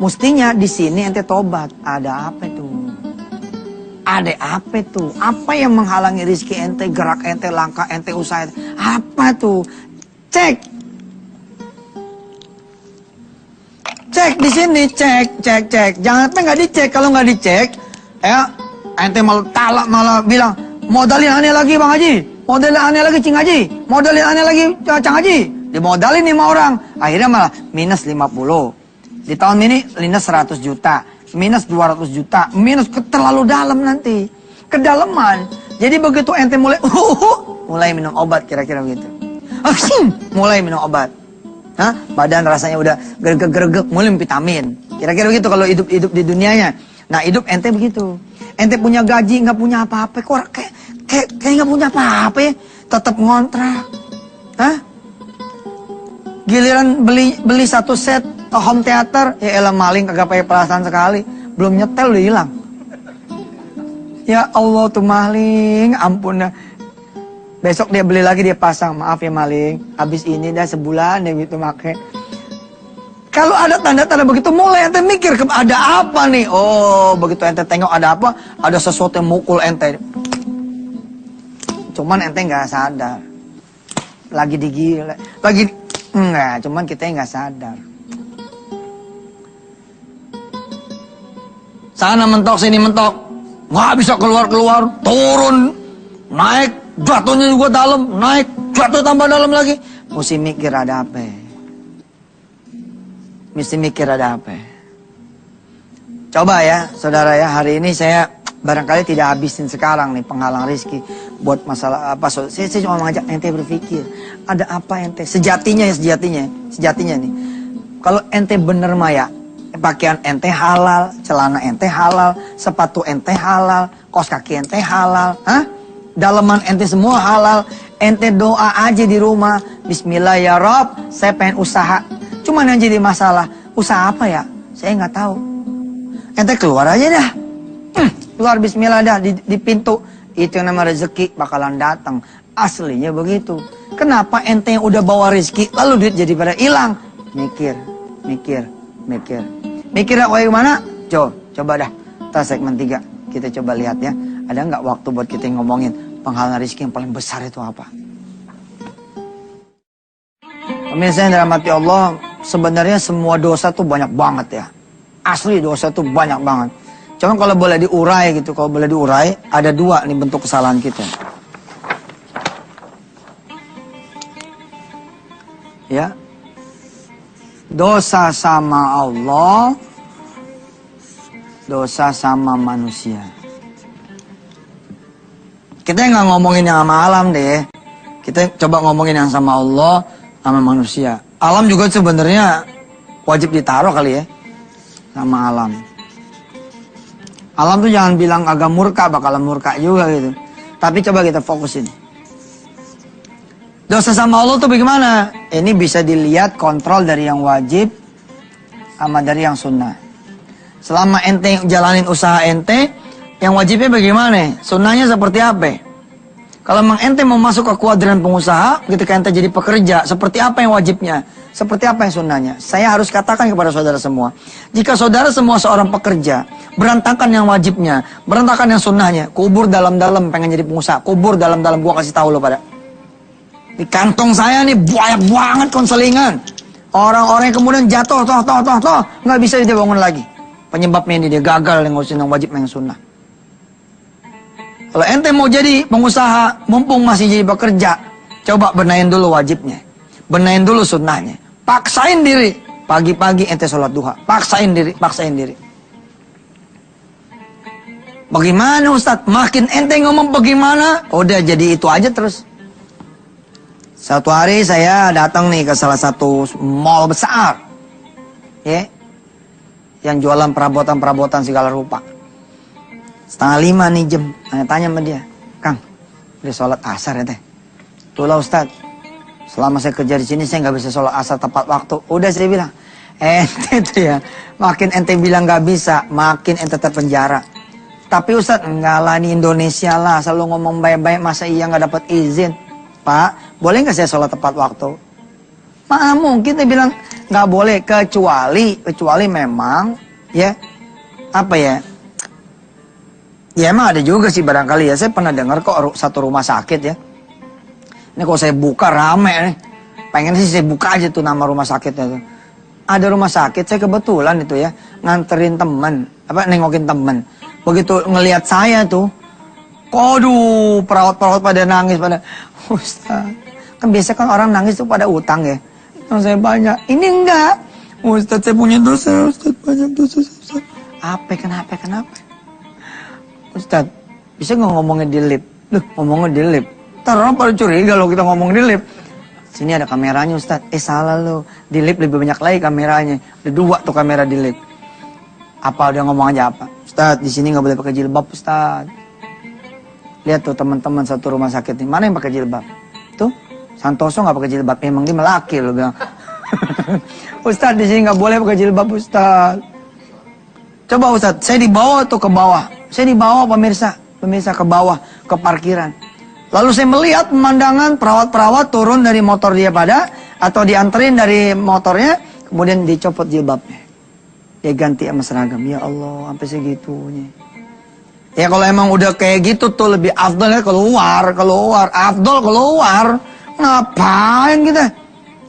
Mestinya di sini ente tobat. Ada apa tuh? Ada apa tuh? Apa yang menghalangi rezeki ente, gerak ente, langkah ente, usaha ente? Apa tuh? Cek. Cek di sini, cek. Jangan sampai nggak dicek. Kalau nggak dicek, ya ente malah bilang modalin aneh lagi Bang Haji, modalin aneh lagi Cing Haji, modalin aneh lagi Cang Haji. Dimodalin 5 orang, akhirnya malah minus 50. Di tahun ini minus 100 juta, minus 200 juta, minus terlalu dalam nanti, kedalaman. Jadi begitu ente mulai minum obat kira-kira begitu. Mulai minum obat. Hah? Badan rasanya udah gergek-gergek, mulai vitamin. Kira-kira begitu kalau hidup di dunianya. Nah, hidup ente begitu. Ente punya gaji, nggak punya apa-apa. Kok kayak nggak punya apa-apa ya? Tetap ngontrak. Hah? Giliran beli 1 set home theater, ya elah maling kagak pakai perasaan sekali. Belum nyetel udah hilang. Ya Allah tuh maling, ampun dah. Besok dia beli lagi, dia pasang, maaf ya maling, habis ini dah sebulan ya gitu make. Kalau ada tanda-tanda begitu, mulai ente mikir ada apa nih? Oh, begitu ente tengok ada apa, ada sesuatu yang mukul ente. Cuman ente nggak sadar, lagi digila, enggak, cuman kita nggak sadar. Sana mentok, sini mentok, nggak bisa keluar, turun, naik, jatuhnya juga dalam, naik, jatuh tambah dalam lagi. Mesti mikir ada apa. Mesti mikir ada apa. Coba ya, saudara ya, hari ini saya barangkali tidak habisin sekarang nih penghalang rezeki buat masalah apa. Saya cuma mengajak ente berpikir, ada apa ente? Sejatinya nih. Kalau ente bener maya, pakaian ente halal, celana ente halal, sepatu ente halal, kaos kaki ente halal, hah? Daleman ente semua halal. Ente doa aja di rumah, Bismillah ya Rob, saya pengen usaha. Cuman yang jadi masalah, usaha apa ya? Saya nggak tahu. Ente keluar aja dah. Keluar Bismillah dah di pintu. Itu yang nama rezeki bakalan datang. Aslinya begitu. Kenapa ente yang udah bawa rezeki, lalu duit jadi pada hilang? Mikir. Mikirnya kayak gimana? Coba dah. Kita segmen 3. Kita coba lihat ya. Ada nggak waktu buat kita ngomongin penghalang rezeki yang paling besar itu apa? Pemirsa yang dirahmati Allah, sebenarnya semua dosa tuh banyak banget ya. Asli dosa tuh banyak banget. Cuma kalau boleh diurai gitu, ada 2 nih bentuk kesalahan kita. Ya. Dosa sama Allah, dosa sama manusia. Kita nggak ngomongin yang sama alam deh. Kita coba ngomongin yang sama Allah, sama manusia. Alam juga sebenarnya wajib ditaruh kali ya, sama alam. Alam tuh jangan bilang agak murka, bakalan murka juga gitu. Tapi coba kita fokusin. Dosa sama Allah tuh bagaimana? Ini bisa dilihat kontrol dari yang wajib sama dari yang sunnah. Selama ente jalanin usaha ente, yang wajibnya bagaimana? Sunnahnya seperti apa? Kalau memang ente mau masuk ke kuadran pengusaha, ketika ente jadi pekerja, seperti apa yang wajibnya? Seperti apa yang sunnahnya? Saya harus katakan kepada saudara semua, jika saudara semua seorang pekerja, berantakan yang wajibnya, berantakan yang sunnahnya, kubur dalam-dalam pengen jadi pengusaha, kubur dalam-dalam, gua kasih tahu lo pada. Di kantong saya nih banyak banget konselingan. Orang-orang yang kemudian jatuh, nggak bisa dia bangun lagi. Penyebabnya ini dia gagal yang ngurusin yang wajib yang sunnah. Kalau ente mau jadi pengusaha, mumpung masih jadi pekerja, coba benahin dulu wajibnya. Benahin dulu sunnahnya. Paksain diri. Pagi-pagi ente sholat duha. Paksain diri. Bagaimana Ustadz? Makin ente ngomong bagaimana, udah jadi itu aja terus. Satu hari saya datang nih ke salah satu mall besar. Ya. Yang jualan perabotan-perabotan segala rupa. 4:30 nih jam. Tanya sama dia, Kang, udah sholat asar ya teh? Itulah Ustadz, selama saya kerja di sini saya nggak bisa sholat asar tepat waktu. Udah saya bilang, ente tuh ya, makin ente bilang nggak bisa, makin ente terpenjara. Tapi Ustadz, enggak lah, ini Indonesia lah, selalu ngomong baik-baik, masa iya nggak dapat izin? Pak, boleh nggak saya sholat tepat waktu? Mungkin dia bilang nggak boleh, kecuali memang ya apa ya? Ya emang ada juga sih barangkali ya. Saya pernah dengar kok satu rumah sakit ya. Ini kalau saya buka rame nih. Pengen sih saya buka aja tuh nama rumah sakitnya tuh. Ada rumah sakit, saya kebetulan itu ya nganterin teman, nengokin teman. Begitu ngelihat saya tuh, aduh, perawat-perawat pada nangis pada. Ustaz, kan biasa kan orang nangis tuh pada utang ya. Yang saya banyak, ini enggak. Ustaz, saya punya dosa, Ustaz, banyak dosa, Ustaz. Kenapa? Ustaz, bisa nggak ngomongin di lift? Loh, ngomongin di lift. Ntar orang pada curiga kalau kita ngomong di lift. Sini ada kameranya, Ustaz. Salah lo. Di lift lebih banyak lagi kameranya. Ada 2 tuh kamera di lift. Apa dia ngomong aja apa? Ustaz, di sini nggak boleh pakai jilbab, Ustaz. Lihat tuh teman-teman satu rumah sakit ini. Mana yang pakai jilbab? Tuh, Santoso nggak pakai jilbab. Emang dia melaki lo bilang. Ustaz, di sini nggak boleh pakai jilbab, Ustaz. Coba Ustaz, saya dibawa tuh ke bawah. Saya dibawa pemirsa ke bawah, ke parkiran. Lalu saya melihat pemandangan perawat-perawat turun dari motor dia atau dianterin dari motornya, kemudian dicopot jilbabnya. Dia ganti sama seragam. Ya Allah, sampai segitunya. Ya kalau emang udah kayak gitu tuh lebih afdal ya keluar. Afdal keluar. Ngapain kita?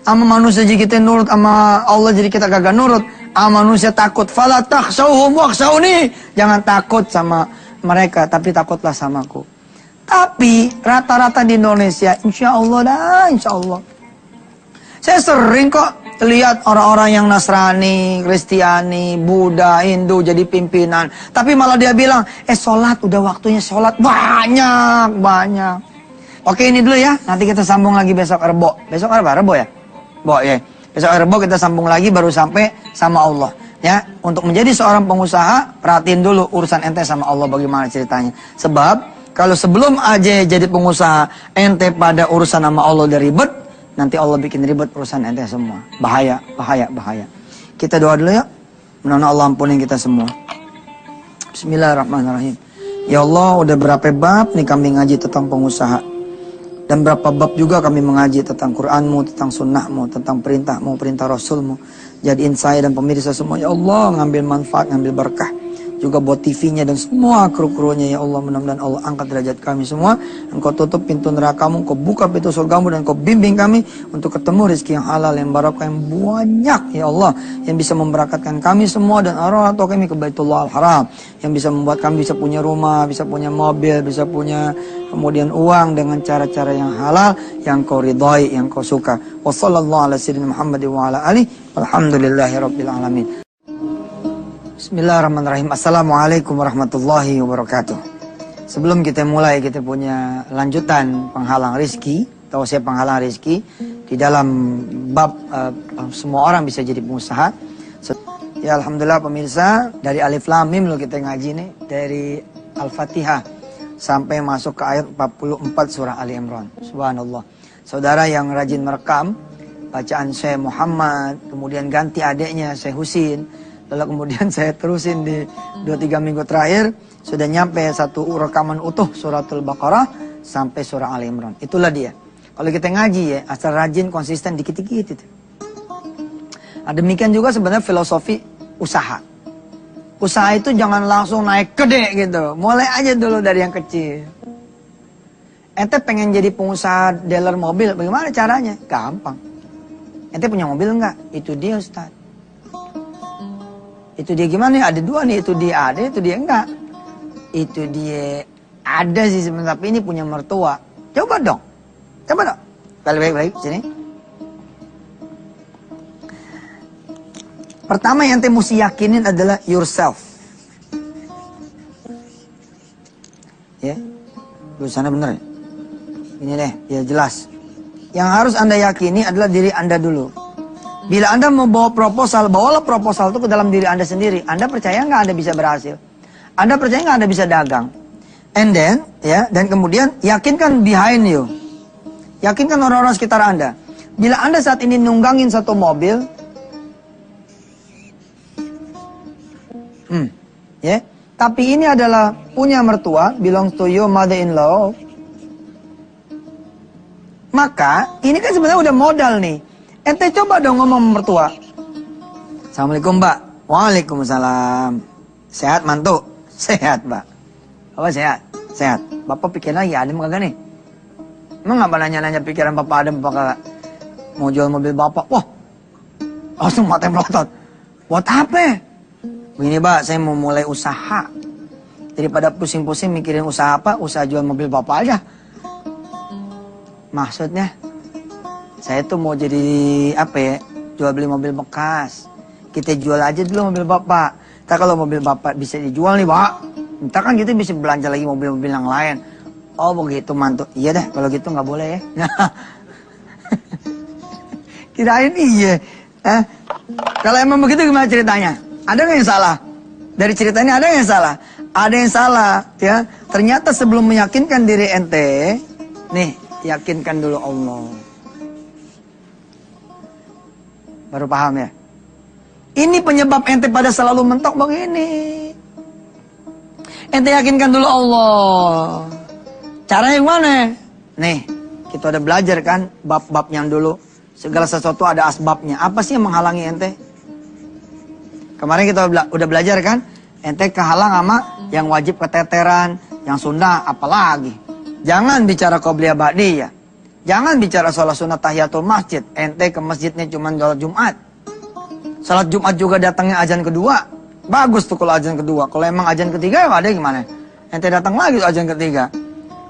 Sama manusia jadi kita nurut, sama Allah jadi kita kagak nurut. Sama manusia takut. Fala takhshawhum wakhshawni. Jangan takut sama mereka, tapi takutlah samaku. Tapi rata-rata di Indonesia, insya Allah. Saya sering kok lihat orang-orang yang Nasrani, Kristiani, Buddha, Hindu jadi pimpinan. Tapi malah dia bilang, sholat, udah waktunya sholat. Banyak. Oke, ini dulu ya. Nanti kita sambung lagi besok Rebo. Besok apa? Rebo ya? Ya. Besok Rebo kita sambung lagi baru sampai sama Allah. Ya, untuk menjadi seorang pengusaha, perhatiin dulu urusan ente sama Allah bagaimana ceritanya. Sebab kalau sebelum aja jadi pengusaha, ente pada urusan sama Allah udah ribet, nanti Allah bikin ribet urusan ente semua. Bahaya. Kita doa dulu ya. Mudah-mudahan Allah ampunin kita semua. Bismillahirrahmanirrahim. Ya Allah, udah berapa bab nih kami ngaji tentang pengusaha. Dan berapa bab juga kami mengaji tentang Quranmu, tentang sunnahmu, tentang perintahmu, perintah Rasulmu. Jadiin saya dan pemirsa semua, ya Allah, ngambil manfaat, ngambil berkah. Juga buat TV-nya dan semua kru-krunya, ya Allah, mudah-mudahan Allah angkat derajat kami semua. Engkau tutup pintu nerakamu, Engkau buka pintu surgamu, dan Engkau bimbing kami untuk ketemu rezeki yang halal, yang barakah, yang banyak, ya Allah, yang bisa memberakatkan kami semua dan orang tua kami ke Baitullah Al-Haram, yang bisa membuat kami bisa punya rumah, bisa punya mobil, bisa punya kemudian uang dengan cara-cara yang halal, yang Kau ridhai, yang Kau suka. Wassallallahu ala sayyidina Muhammad wa ala alihi walhamdulillahi rabbil alamin. Bismillahirrahmanirrahim. Assalamualaikum warahmatullahi wabarakatuh. Sebelum kita mulai, kita punya lanjutan penghalang rizki, tausiah penghalang rizki di dalam bab semua orang bisa jadi pengusaha. Ya alhamdulillah pemirsa, dari Alif Lam Mim lo kita ngaji nih, dari Al-Fatihah sampai masuk ke ayat 44 surah Ali Imran. Subhanallah. Saudara yang rajin merekam bacaan Syekh Muhammad, kemudian ganti adiknya Syekh Husin, lalu kemudian saya terusin di 2-3 minggu terakhir, sudah nyampe satu rekaman utuh suratul Baqarah sampai surah Ali Imran. Itulah dia. Kalau kita ngaji ya, asal rajin, konsisten, dikit-dikit itu. Nah, demikian juga sebenarnya filosofi usaha. Usaha itu jangan langsung naik gede gitu. Mulai aja dulu dari yang kecil. Ente pengen jadi pengusaha dealer mobil, bagaimana caranya? Gampang. Ente punya mobil enggak? Itu dia Ustaz. Itu dia gimana? Ada 2 nih, itu dia ada, itu dia enggak. Itu dia ada sih sebenarnya, tapi ini punya mertua. Coba dong. Baik, sini. Pertama yang ente mesti yakinin adalah yourself. Ya. Tulisannya bener ya? Ini deh, ya jelas. Yang harus Anda yakini adalah diri Anda dulu. Bila Anda mau bawa proposal, bawalah proposal itu ke dalam diri Anda sendiri. Anda percaya nggak Anda bisa berhasil? Anda percaya nggak Anda bisa dagang? And then, ya, dan kemudian yakinkan behind you. Yakinkan orang-orang sekitar Anda. Bila Anda saat ini nunggangin satu mobil, ya, tapi ini adalah punya mertua, belongs to your mother-in-law. Maka ini kan sebenarnya udah modal nih. Ente coba dong ngomong sama mertua. Assalamualaikum Mbak. Waalaikumsalam. Sehat mantu? Sehat Mbak. Apa sehat? Sehat. Bapak pikir lagi adem kagak nih? Emang ngapa nanya-nanya pikiran Bapak adem apa kagak? Mau jual mobil Bapak? Wah, langsung mata melotot. Buat apa? Begini Mbak, saya mau mulai usaha. Daripada pusing-pusing mikirin usaha apa, usaha jual mobil Bapak aja. Maksudnya, saya tuh mau jadi apa ya? Jual beli mobil bekas. Kita jual aja dulu mobil Bapak. Ntar kalau mobil Bapak bisa dijual nih Pak, ntar kan kita bisa belanja lagi mobil-mobil yang lain. Oh begitu mantu. Iya deh, kalau gitu nggak boleh ya. Kirain iya. Kalau emang begitu gimana ceritanya? Ada nggak yang salah? Dari cerita ini ada yang salah? Ada yang salah, ya. Ternyata sebelum meyakinkan diri ente, nih, yakinkan dulu Allah. Baru paham ya? Ini penyebab ente pada selalu mentok begini. Ente yakinkan dulu Allah. Caranya gimana? Nih, kita udah belajar kan bab-bab yang dulu. Segala sesuatu ada asbabnya. Apa sih yang menghalangi ente? Kemarin kita udah belajar kan? Ente kehalang sama yang wajib keteteran, yang sunnah apalagi. Jangan bicara qobliyah ba'diyah. Jangan bicara sholat sunnah tahiyatul masjid. Ente ke masjidnya cuma sholat Jumat. Sholat Jumat juga datangnya azan kedua. Bagus tuh kalau azan kedua. Kalau emang azan ketiga ya ada gimana? Ente datang lagi tuh azan ketiga.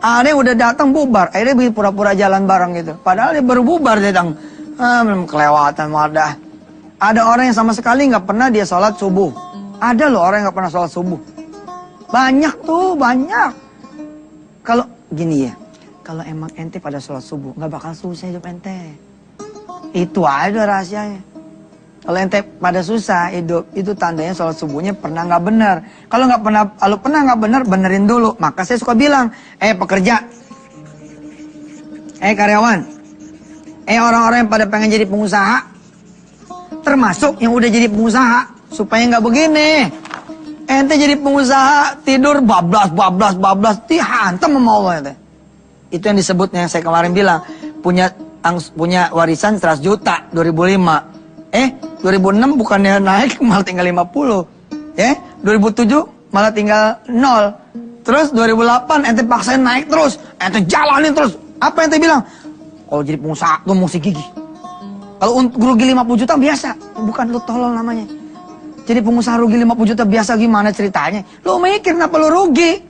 Ada yang udah datang bubar. Akhirnya pura-pura jalan bareng gitu. Padahal dia baru bubar datang. Belum kelewatan wadah. Ada orang yang sama sekali nggak pernah dia sholat subuh. Ada loh orang yang nggak pernah sholat subuh. Banyak tuh, banyak. Kalau gini ya. Kalau emang ente pada sholat subuh, nggak bakal susah hidup ente. Itu aja rahasianya. Kalau ente pada susah hidup, itu tandanya sholat subuhnya pernah nggak benar. Kalau pernah nggak benar, benerin dulu. Maka saya suka bilang, pekerja, karyawan, orang-orang yang pada pengen jadi pengusaha, termasuk yang udah jadi pengusaha, supaya nggak begini. Ente jadi pengusaha tidur bablas, dihantam sama Allah ente. Itu yang disebutnya yang saya kemarin bilang, punya warisan 100 juta 2005. 2006 bukannya naik malah tinggal 50. 2007 malah tinggal 0. Terus 2008 ente paksain naik terus. Ente jalanin terus. Apa ente bilang? Kalau jadi pengusaha tuh mesti gigih. Kalau rugi 50 juta biasa. Bukan lu tolol namanya. Jadi pengusaha rugi 50 juta biasa gimana ceritanya? Lu mikir kenapa lu rugi?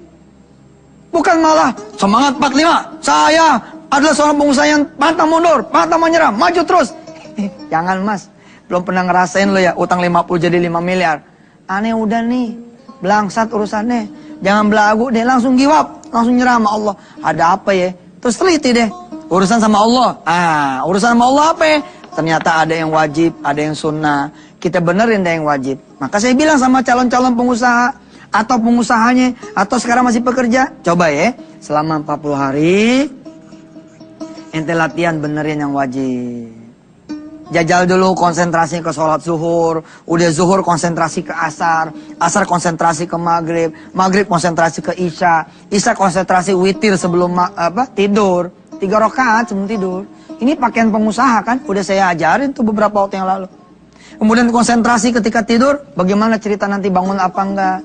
Bukan malah semangat 45. Saya adalah seorang pengusaha yang pantang mundur, pantang menyerah, maju terus. Jangan mas. Belum pernah ngerasain lo ya utang 50 jadi 5 miliar. Aneh udah nih, belangsat urusannya. Jangan belagu deh, langsung giwap, langsung nyerah sama Allah. Ada apa ya? Terus teliti deh. Urusan sama Allah. Urusan sama Allah apa ya? Ternyata ada yang wajib, ada yang sunnah. Kita benerin deh yang wajib. Maka saya bilang sama calon-calon pengusaha, atau pengusahanya, atau sekarang masih pekerja. Coba ya, selama 40 hari, ente latihan benerin yang wajib. Jajal dulu konsentrasi ke sholat zuhur. Udah zuhur konsentrasi ke asar. Asar konsentrasi ke maghrib. Maghrib konsentrasi ke isya. Isya konsentrasi witir sebelum tidur. 3 rakaat sebelum tidur. Ini pakaian pengusaha kan. Udah saya ajarin tuh beberapa waktu yang lalu. Kemudian konsentrasi ketika tidur. Bagaimana cerita nanti bangun apa enggak.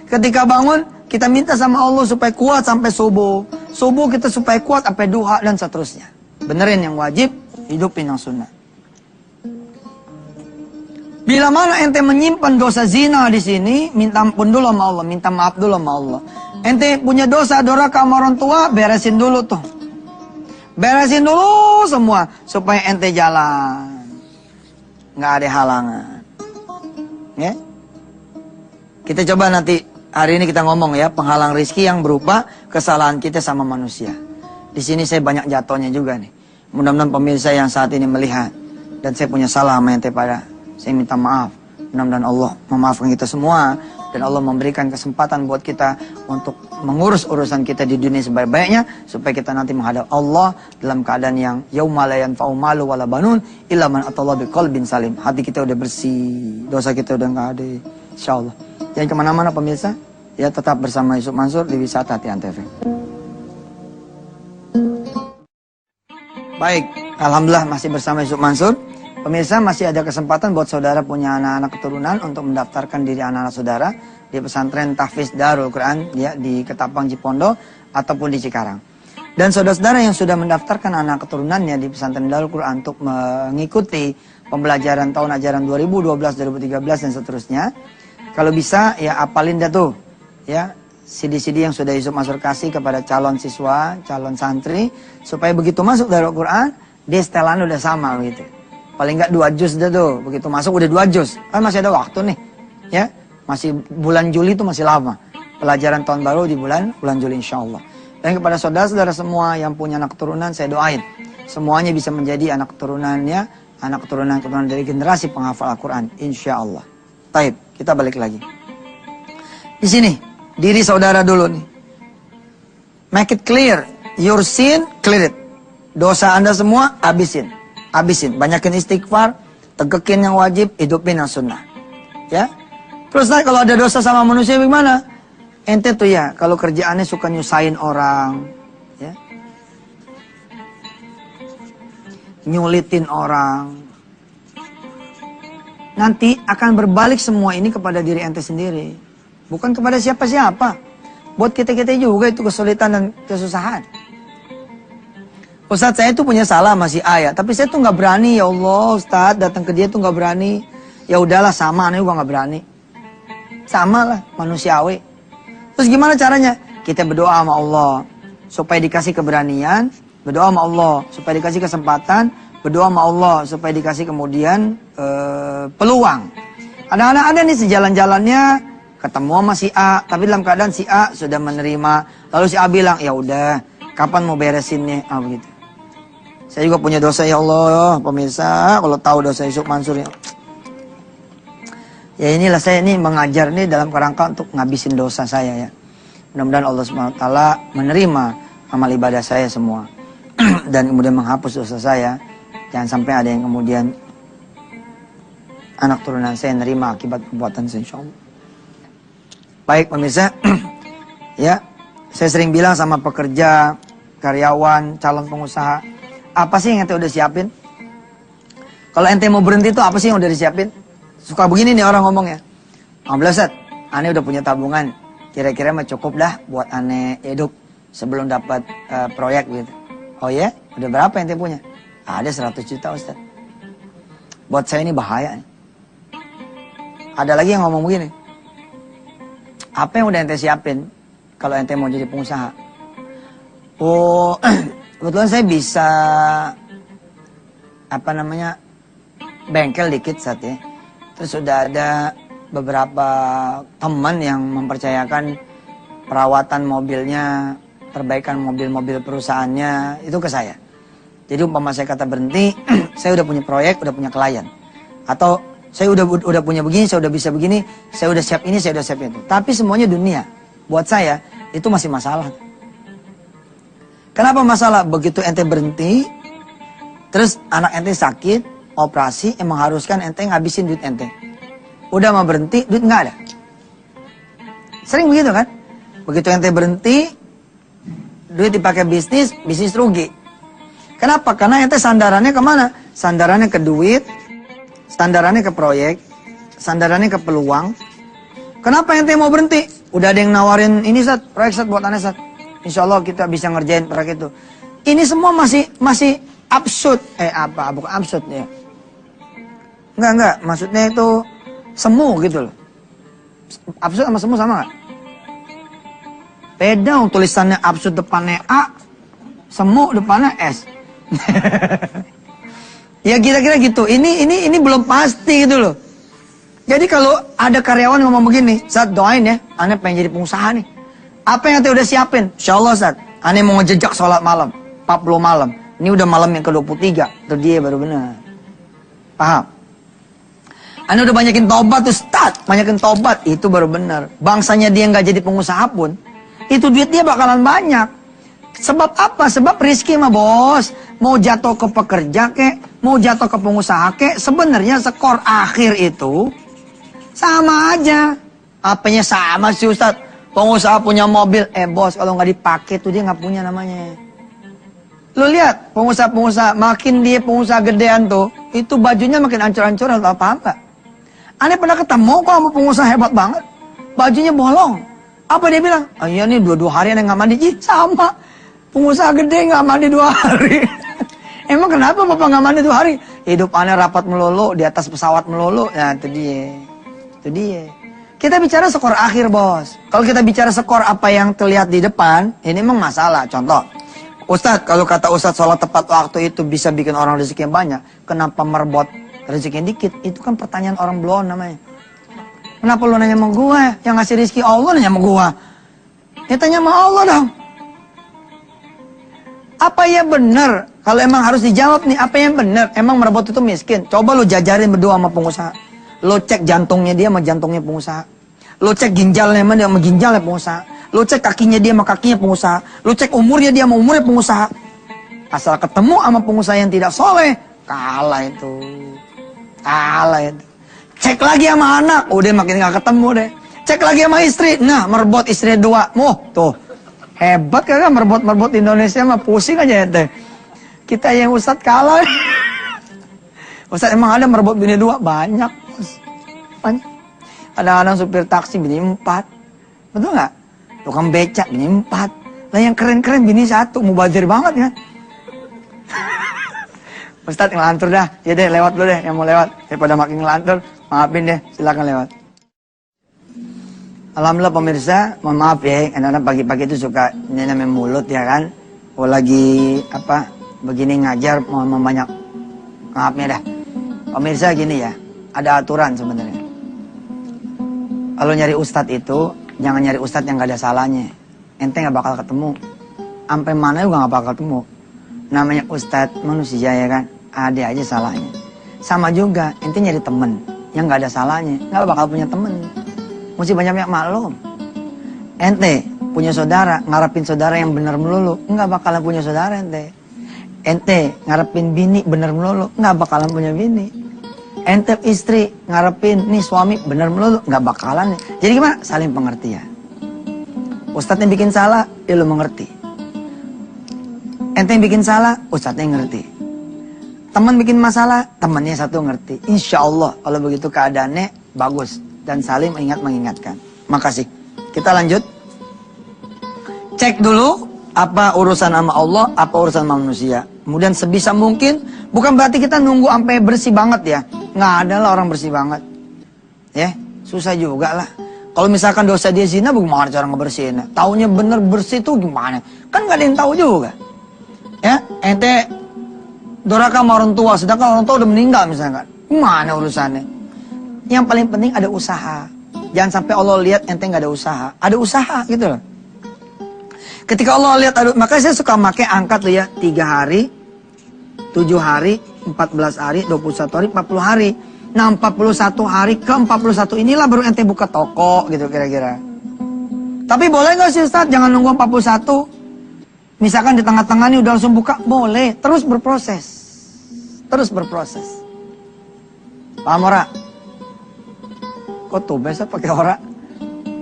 Ketika bangun kita minta sama Allah supaya kuat sampai subuh. Subuh kita supaya kuat sampai duha dan seterusnya. Benerin yang wajib. Hidupin yang sunnah. Bila mana ente menyimpan dosa zina di sini, minta ampun dulu sama Allah, minta maaf dulu sama Allah. Ente punya dosa doraka sama orang tua, beresin dulu tuh. Beresin dulu semua supaya ente jalan. Nggak ada halangan. Ya? Kita coba nanti hari ini kita ngomong ya, penghalang rizki yang berupa kesalahan kita sama manusia. Di sini saya banyak jatuhnya juga nih. Mudah-mudahan pemirsa yang saat ini melihat dan saya punya salah sama ente pada. Saya minta maaf. Mudah-mudahan Allah memaafkan kita semua. Dan Allah memberikan kesempatan buat kita untuk mengurus urusan kita di dunia sebaik-baiknya. Supaya kita nanti menghadap Allah dalam keadaan yang yauma la yanfa'u malu wala banun illa man atallaha biqalbin salim. Hati kita udah bersih. Dosa kita udah nggak ada. InsyaAllah. Jangan kemana-mana pemirsa. Ya tetap bersama Yusuf Mansur di Wisata Tian TV. Baik, Alhamdulillah masih bersama Yusuf Mansur. Pemirsa, masih ada kesempatan buat saudara punya anak-anak keturunan untuk mendaftarkan diri anak-anak saudara di pesantren Tahfiz Darul Quran ya, di Ketapang Cipondo ataupun di Cikarang. Dan saudara-saudara yang sudah mendaftarkan anak keturunannya di pesantren Darul Quran untuk mengikuti pembelajaran tahun ajaran 2012, 2013 dan seterusnya, kalau bisa ya apalin dah tuh ya CD-CD yang sudah Yusuf Mansur kasih kepada calon siswa, calon santri, supaya begitu masuk Darul Quran, dia setelan udah sama gitu. Paling nggak 2 juz dah tuh, begitu masuk udah 2 juz. Kan masih ada waktu nih, ya. Masih bulan Juli itu masih lama. Pelajaran tahun baru di bulan Juli insya Allah. Dan kepada saudara-saudara semua yang punya anak keturunan, saya doain semuanya bisa menjadi anak keturunannya, anak keturunan dari generasi penghafal Al-Quran, insya Allah. Taib, kita balik lagi. Di sini, diri saudara dulu nih. Make it clear. Your sin, clear it. Dosa anda semua, habisin. Habisin. Banyakin istighfar, tegekin yang wajib, hidupin yang sunnah. Ya. Terus kalau ada dosa sama manusia bagaimana? Ente tuh ya, kalau kerjaannya suka nyusahin orang. Ya. Nyulitin orang. Nanti akan berbalik semua ini kepada diri ente sendiri. Bukan kepada siapa-siapa. Buat kita-kita juga itu kesulitan dan kesusahan. Ustadz, saya tuh punya salah masih ayat. Tapi saya tuh nggak berani, ya Allah Ustadz. Datang ke dia tuh nggak berani. Ya udahlah sama, aneh juga nggak berani. Sama lah, manusiawi. Terus gimana caranya? Kita berdoa sama Allah. Supaya dikasih keberanian. Berdoa sama Allah. Supaya dikasih kesempatan. Berdoa sama Allah. Supaya dikasih kemudian peluang. Anak-anak ada nih sejalan-jalannya. Ketemu sama si A, tapi dalam keadaan si A sudah menerima. Lalu si A bilang, ya udah, kapan mau beresinnya? Ah begitu. Saya juga punya dosa ya Allah, pemirsa. Kalau tahu dosa Yusuf Mansur ya inilah saya ini mengajar nih dalam kerangka untuk ngabisin dosa saya ya. Mudah-mudahan Allah SWT menerima amal ibadah saya semua dan kemudian menghapus dosa saya. Jangan sampai ada yang kemudian anak turunan saya nerima akibat perbuatan saya, insyaallah. Baik pemirsa, ya saya sering bilang sama pekerja, karyawan, calon pengusaha, apa sih yang ente udah siapin? Kalau ente mau berhenti itu apa sih yang udah disiapin? Suka begini nih orang ngomong ya. Alhamdulillah Ustaz, ane udah punya tabungan, kira-kira mah cukup dah buat ane hidup sebelum dapat proyek gitu. Oh ya, udah berapa ente punya? Ada 100 juta Ustaz. Buat saya ini bahaya nih. Ada lagi yang ngomong begini. Apa yang udah ente siapin kalau ente mau jadi pengusaha? Oh, kebetulan saya bisa bengkel dikit saat ya. Terus sudah ada beberapa teman yang mempercayakan perawatan mobilnya, perbaikan mobil-mobil perusahaannya itu ke saya. Jadi umpama saya kata berhenti, saya udah punya proyek, udah punya klien. Atau saya udah punya begini, saya udah bisa begini, saya udah siap ini, saya udah siap itu. Tapi semuanya dunia. Buat saya, itu masih masalah. Kenapa masalah? Begitu ente berhenti, terus anak ente sakit, operasi, yang mengharuskan ente ngabisin duit ente. Udah mau berhenti, duit nggak ada. Sering begitu kan? Begitu ente berhenti, duit dipakai bisnis rugi. Kenapa? Karena ente sandarannya kemana? Sandarannya ke duit, sandarannya ke proyek, sandarannya ke peluang. Kenapa ente mau berhenti? Udah ada yang nawarin ini Sat, proyek Sat buat aneh Sat. Insya Allah kita bisa ngerjain proyek itu. Ini semua masih absurd. Bukan absurd ya. Enggak. Maksudnya itu semu gitu loh. Absurd sama semu sama gak? Beda, tulisannya absurd depannya A, semu depannya S. Ya kira-kira gitu. Ini belum pasti gitu loh. Jadi kalau ada karyawan ngomong begini, Sat doain ya, aneh pengen jadi pengusaha nih. Apa yang ente udah siapin? Insya Allah Sat, aneh mau ngejejak sholat malam, 40 malam. Ini udah malam yang ke-23, itu dia baru benar. Paham? Aneh udah banyakin tobat Ustaz, banyakin tobat, itu baru benar. Bangsanya dia nggak jadi pengusaha pun, itu duit dia bakalan banyak. Sebab apa? Sebab rizki mah bos. Mau jatuh ke pekerja kek, mau jatuh ke pengusaha kek, sebenarnya skor akhir itu sama aja. Apanya sama sih Ustaz? Pengusaha punya mobil, bos kalau nggak dipakai tuh dia nggak punya namanya. Lu lihat, pengusaha-pengusaha, makin dia pengusaha gedean tuh, itu bajunya makin ancur-ancur atau apa enggak. Aneh pernah ketemu kok sama pengusaha hebat banget. Bajunya bolong. Apa dia bilang? Oh iya nih 2 hari aneh nggak mandi. Ih sama. Pengusaha gede nggak mandi 2 hari. Emang kenapa bapak nggak mandi 2 hari? Hidup aneh rapat melulu, di atas pesawat melulu. Nah itu dia. Itu dia. Kita bicara skor akhir bos. Kalau kita bicara skor apa yang terlihat di depan, ini memang masalah. Contoh. Ustadz, kalau kata Ustadz sholat tepat waktu itu bisa bikin orang rezeki yang banyak. Kenapa merebut rezeki yang dikit? Itu kan pertanyaan orang belum namanya. Kenapa lu nanya sama gue? Yang ngasih rezeki Allah nanya sama gue. Ya tanya sama Allah dong. Apa ya benar? Kalau emang harus dijawab nih, apa yang benar? Emang merebut itu miskin? Coba lu jajarin berdua sama pengusaha. Lu cek jantungnya dia sama jantungnya pengusaha. Lu cek ginjalnya sama dia sama ginjalnya pengusaha. Lu cek kakinya dia sama kakinya pengusaha. Lu cek umurnya dia sama umurnya pengusaha. Asal ketemu sama pengusaha yang tidak soleh, kalah itu. Kalah itu. Cek lagi sama anak, udah makin gak ketemu deh. Cek lagi sama istri, nah merebut istri 2. Tuh. Hebat kan merebut Indonesia mah pusing aja ya teh. Kita yang Ustadz kalah. Ustadz emang ada merebut bini 2? Banyak. Banyak. Kadang-kadang supir taksi bini 4. Betul gak? Tukang becak bini 4. Lah yang keren-keren bini 1. Mubazir banget kan. Ustadz ngelantur dah. Ya deh lewat dulu deh yang mau lewat. Daripada makin ngelantur. Maafin deh. Silakan lewat. Alhamdulillah pemirsa. Mohon maaf ya. Kadang-kadang pagi-pagi itu suka namanya mulut ya kan. Oh lagi apa. Begini ngajar. Mohon banyak. Maafnya dah. Pemirsa gini ya. Ada aturan sebenarnya. Kalau nyari ustadz itu. Jangan nyari ustadz yang gak ada salahnya. Ente gak bakal ketemu. Sampai mana juga gak bakal ketemu. Namanya ustadz manusia ya kan. Ada aja salahnya. Sama juga ente nyari temen yang gak ada salahnya. Gak bakal punya temen. Mesti banyak-banyak maklum. Ente punya saudara. Ngarepin saudara yang benar melulu. Gak bakalan punya saudara ente. Ente ngarepin bini benar melulu. Gak bakalan punya bini. Ente istri ngarepin nih suami bener melulu nggak bakalan. Jadi gimana? Saling pengertian. Ustadz yang bikin salah, ya lu mengerti. Ente yang bikin salah, ustadznya yang ngerti. Teman bikin masalah, temannya satu ngerti. Insya Allah kalau begitu keadaannya bagus dan saling mengingatkan. Makasih. Kita lanjut. Cek dulu apa urusan sama Allah, apa urusan sama manusia. Kemudian sebisa mungkin, bukan berarti kita nunggu sampai bersih banget ya. Nggak ada lah orang bersih banget. Ya, susah juga lah. Kalau misalkan dosa dia zina, bagaimana cara ngebersihinnya? Taunya bener bersih tuh gimana? Kan nggak ada yang tahu juga. Ya, ente durhaka sama orang tua, sedangkan orang tua udah meninggal misalkan. Gimana urusannya? Yang paling penting ada usaha. Jangan sampai Allah lihat ente nggak ada usaha. Ada usaha gitu loh. Ketika Allah lihat, maka saya suka pakai angka tuh ya, 3 hari, 7 hari, 14 hari, 21 hari, 40 hari. Nah 41 hari ke 41 inilah baru ente buka toko gitu kira-kira. Tapi boleh gak sih Ustadz, jangan nunggu 41. Misalkan di tengah-tengah ini udah langsung buka, boleh. Terus berproses. Terus berproses. Paham ora? Kok tuh biasa pakai ora?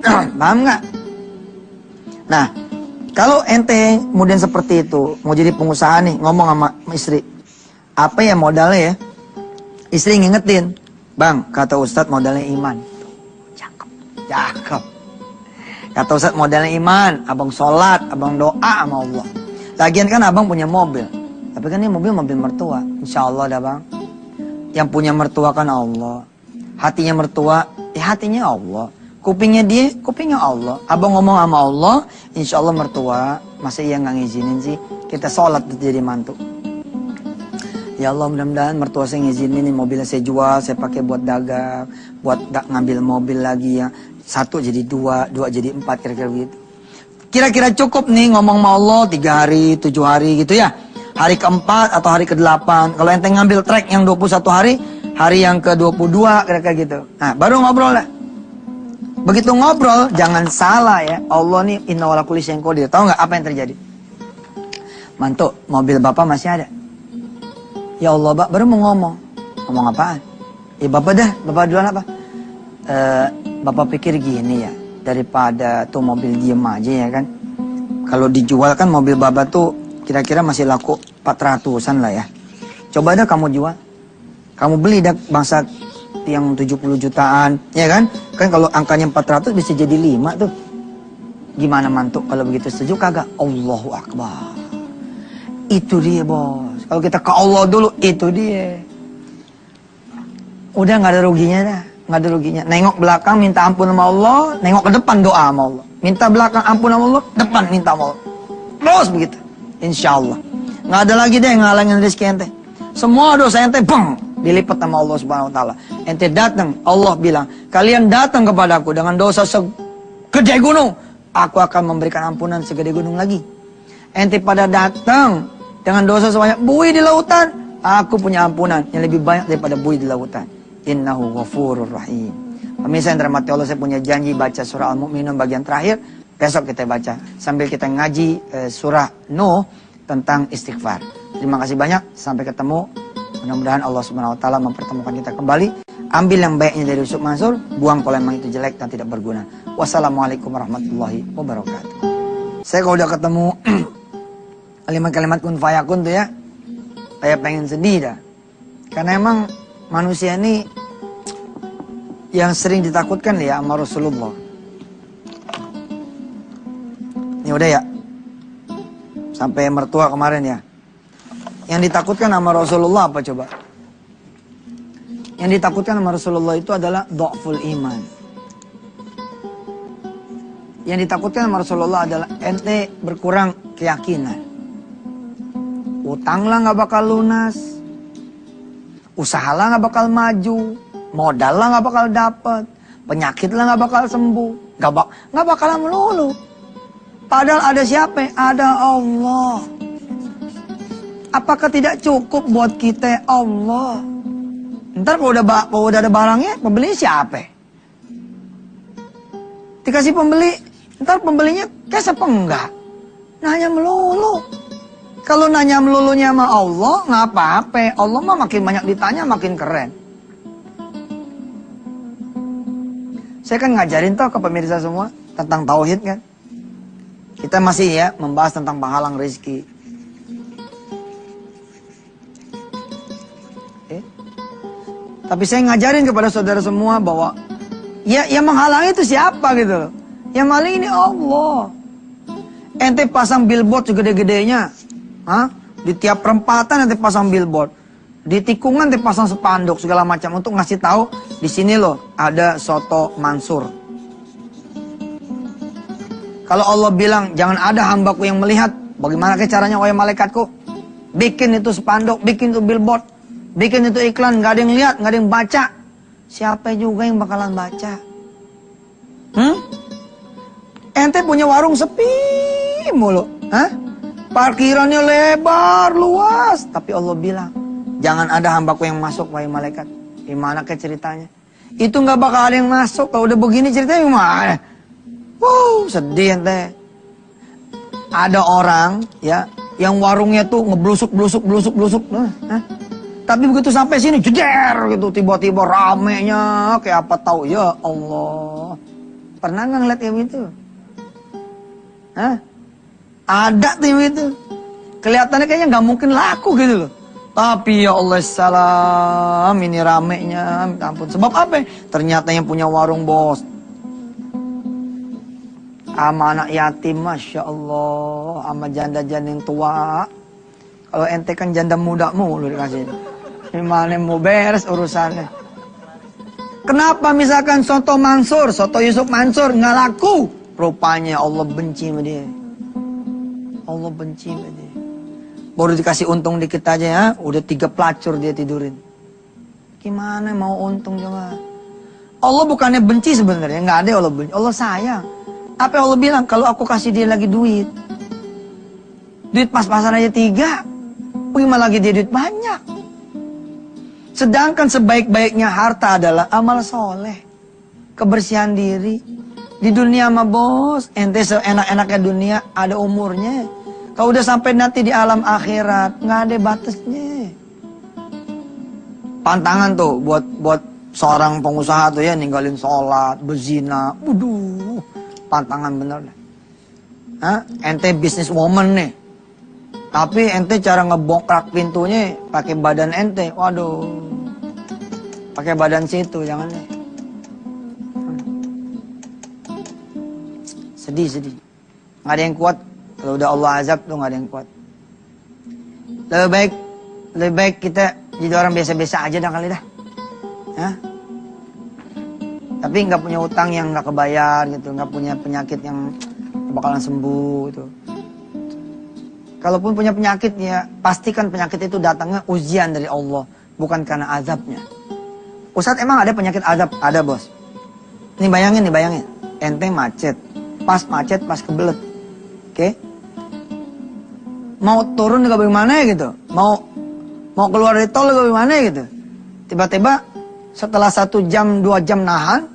Paham gak? Nah, kalau ente kemudian seperti itu, mau jadi pengusaha nih, ngomong sama istri. Apa ya modalnya ya? Istri ngingetin. Bang, kata Ustadz modalnya iman. Cakep. Cakep. Kata Ustadz modalnya iman. Abang sholat, abang doa sama Allah. Lagian kan abang punya mobil. Tapi kan ini mobil mertua. Insya Allah dah bang. Yang punya mertua kan Allah. Hatinya mertua, ya hatinya Allah. Kupingnya dia, kupingnya Allah. Abang ngomong sama Allah, insya Allah mertua. Masa iya nggak ngizinin sih? Kita sholat jadi mantu. Ya Allah mudah-mudahan mertua saya ngizinin nih mobilnya saya jual, saya pakai buat dagang, buat ngambil mobil lagi ya. 1 jadi 2, 2 jadi 4 kira-kira begitu. Kira-kira cukup nih ngomong sama Allah 3 hari, 7 hari gitu ya. Hari keempat atau hari ke-8. Kalau ente ngambil track yang 21 hari, hari yang ke-22 kira-kira gitu. Nah baru ngobrol lah. Begitu ngobrol, jangan salah ya. Allah nih inna wala kulli syai'in qadir. Tahu nggak apa yang terjadi? Mantu, mobil bapak masih ada. Ya Allah, Pak, baru mau ngomong. Ngomong apaan? Ya bapak dah, bapak duluan apa? Bapak pikir gini ya, daripada tuh mobil diem aja ya kan. Kalau dijual kan mobil bapak tuh kira-kira masih laku 400-an lah ya. Coba dah kamu jual. Kamu beli dah bangsa yang 70 jutaan, ya kan? Kan kalau angkanya 400 bisa jadi 5 tuh. Gimana mantuk kalau begitu, setuju kagak? Allahu Akbar. Itu dia bos. Kalau kita ke Allah dulu, itu dia. Udah nggak ada ruginya dah. Nggak ada ruginya. Nengok belakang minta ampun sama Allah, nengok ke depan doa sama Allah. Minta belakang ampun sama Allah, depan minta sama Allah. Terus begitu. Insya Allah. Nggak ada lagi deh yang ngalangin rezeki ente. Semua dosa ente, bang, dilipat sama Allah Subhanahu Wa Taala. Ente datang, Allah bilang, kalian datang kepadaku dengan dosa segede gunung, aku akan memberikan ampunan segede gunung lagi. Ente pada datang dengan dosa sebanyak buih di lautan, aku punya ampunan yang lebih banyak daripada buih di lautan. Innahu ghafurur rahim. Pemirsa yang dirahmati Allah, saya punya janji baca surah Al-Mu'minun bagian terakhir. Besok kita baca sambil kita ngaji surah Nuh tentang istighfar. Terima kasih banyak, sampai ketemu. Mudah-mudahan Allah Subhanahu Wa Taala mempertemukan kita kembali. Ambil yang baiknya dari Yusuf Mansur, buang kalau memang itu jelek dan tidak berguna. Wassalamualaikum warahmatullahi wabarakatuh. Saya kalau udah ketemu kalimat-kalimat kun fayakun tuh ya, saya pengen sedih dah. Karena emang manusia ini yang sering ditakutkan ya sama Rasulullah. Ini udah ya, sampai mertua kemarin ya. Yang ditakutkan sama Rasulullah apa coba? Yang ditakutkan sama Rasulullah itu adalah dha'ful iman. Yang ditakutkan sama Rasulullah adalah ente berkurang keyakinan. Utang lah nggak bakal lunas, usaha lah nggak bakal maju, modal lah nggak bakal dapet, penyakit lah nggak bakal sembuh, nggak bakalan melulu. Padahal ada siapa? Ada Allah. Apakah tidak cukup buat kita Allah? Ntar kalau udah ada barangnya, pembeli siapa? Dikasih pembeli, ntar pembelinya cash apa enggak? Nanya melulu. Kalau nanya melulunya sama Allah, nggak apa-apa. Allah mah makin banyak ditanya, makin keren. Saya kan ngajarin toh ke pemirsa semua tentang tauhid kan. Kita masih ya membahas tentang penghalang rezeki. Tapi saya ngajarin kepada saudara semua bahwa ya yang menghalangi itu siapa gitu loh. Yang maling ini Allah. Ente pasang billboard segede-gedenya. Di tiap perempatan ente pasang billboard. Di tikungan ente pasang spanduk segala macam untuk ngasih tahu di sini loh ada soto Mansur. Kalau Allah bilang jangan ada hambaku yang melihat, bagaimana caranya wahai malaikatku? Bikin itu spanduk, bikin itu billboard, bikin itu iklan, nggak ada yang lihat, nggak ada yang baca. Siapa juga yang bakalan baca? Ente punya warung sepi mulu, parkirannya lebar, luas, tapi Allah bilang jangan ada hambaku yang masuk wahai malaikat. Gimana ke ceritanya? Itu nggak bakal ada yang masuk. Kalau udah begini ceritanya gimana? Sedih ente. Ada orang ya yang warungnya tuh ngeblusuk. Tapi begitu sampai sini jeder gitu, tiba-tiba ramenya kayak apa tahu ya Allah. Pernah nggak ngeliat yang itu? Ada tuh yang itu. Kelihatannya kayaknya nggak mungkin laku gitu loh. Tapi ya Allah salam, ini ramenya, minta ampun. Sebab apa? Ternyata yang punya warung bos sama anak yatim, Masya Allah, sama janda-janda yang tua. Kalau ente kan janda muda mulu dikasih. Gimana mau beres urusannya? Kenapa misalkan soto Mansur, soto Yusuf Mansur nggak laku? Rupanya Allah benci sama dia. Allah benci sama dia. Baru dikasih untung dikit aja ya, udah 3 pelacur dia tidurin. Gimana mau untung coba? Allah bukannya benci sebenarnya, nggak ada Allah benci. Allah sayang. Apa Allah bilang? Kalau aku kasih dia lagi duit pas-pasan aja 3, bagaimana lagi dia duit banyak? Sedangkan sebaik-baiknya harta adalah amal soleh, kebersihan diri. Di dunia mah bos, ente seenak-enaknya dunia ada umurnya. Kalau udah sampai nanti di alam akhirat, nggak ada batasnya. Pantangan tuh buat seorang pengusaha tuh ya, ninggalin sholat, berzina, pantangan bener deh. Ente business woman nih, Tapi ente cara ngebongkrak pintunya pakai badan ente. Waduh. Pakai badan situ, jangan deh. Sedih. Nggak ada yang kuat. Kalau udah Allah azab tuh nggak ada yang kuat. Lebih baik kita jadi orang biasa-biasa aja dah kali dah. Hah? Tapi nggak punya utang yang nggak kebayar gitu, nggak punya penyakit yang bakalan sembuh gitu. Kalaupun punya penyakit ya, pastikan penyakit itu datangnya ujian dari Allah, bukan karena azabnya. Ustadz emang ada penyakit azab? Ada bos. Ini bayangin, ente macet, pas kebelet, oke? Mau turun juga bagaimana gitu, mau keluar dari tol juga bagaimana gitu. Tiba-tiba setelah 1 jam 2 jam nahan,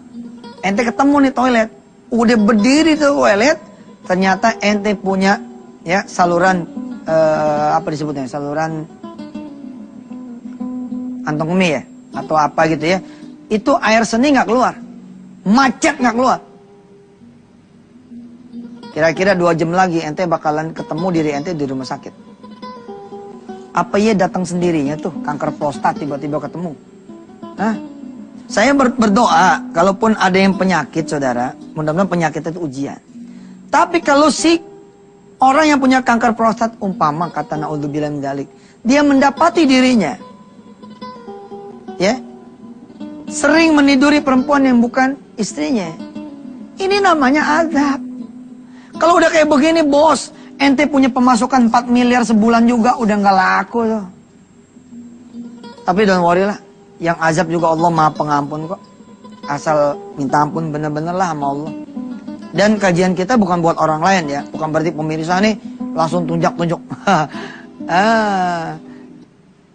ente ketemu nih toilet, udah berdiri tuh toilet, ternyata ente punya ya saluran apa disebutnya, saluran kantong kemih ya atau apa gitu ya, itu air seni nggak keluar, macet nggak keluar. Kira-kira 2 jam lagi ente bakalan ketemu diri ente di rumah sakit. Apa ya datang sendirinya tuh kanker prostat tiba-tiba ketemu? Hah? Saya berdoa kalaupun ada yang penyakit saudara, mudah-mudahan penyakit itu ujian. Tapi kalau si orang yang punya kanker prostat umpama kata naudzubillah min dzalik, dia mendapati dirinya ya sering meniduri perempuan yang bukan istrinya. Ini namanya azab. Kalau udah kayak begini bos, ente punya pemasukan 4 miliar sebulan juga udah nggak laku tuh. Tapi don't worry lah, yang azab juga Allah Maha Pengampun kok. Asal minta ampun bener-bener lah sama Allah. Dan kajian kita bukan buat orang lain ya, bukan berarti pemirsa nih langsung tunjuk-tunjuk.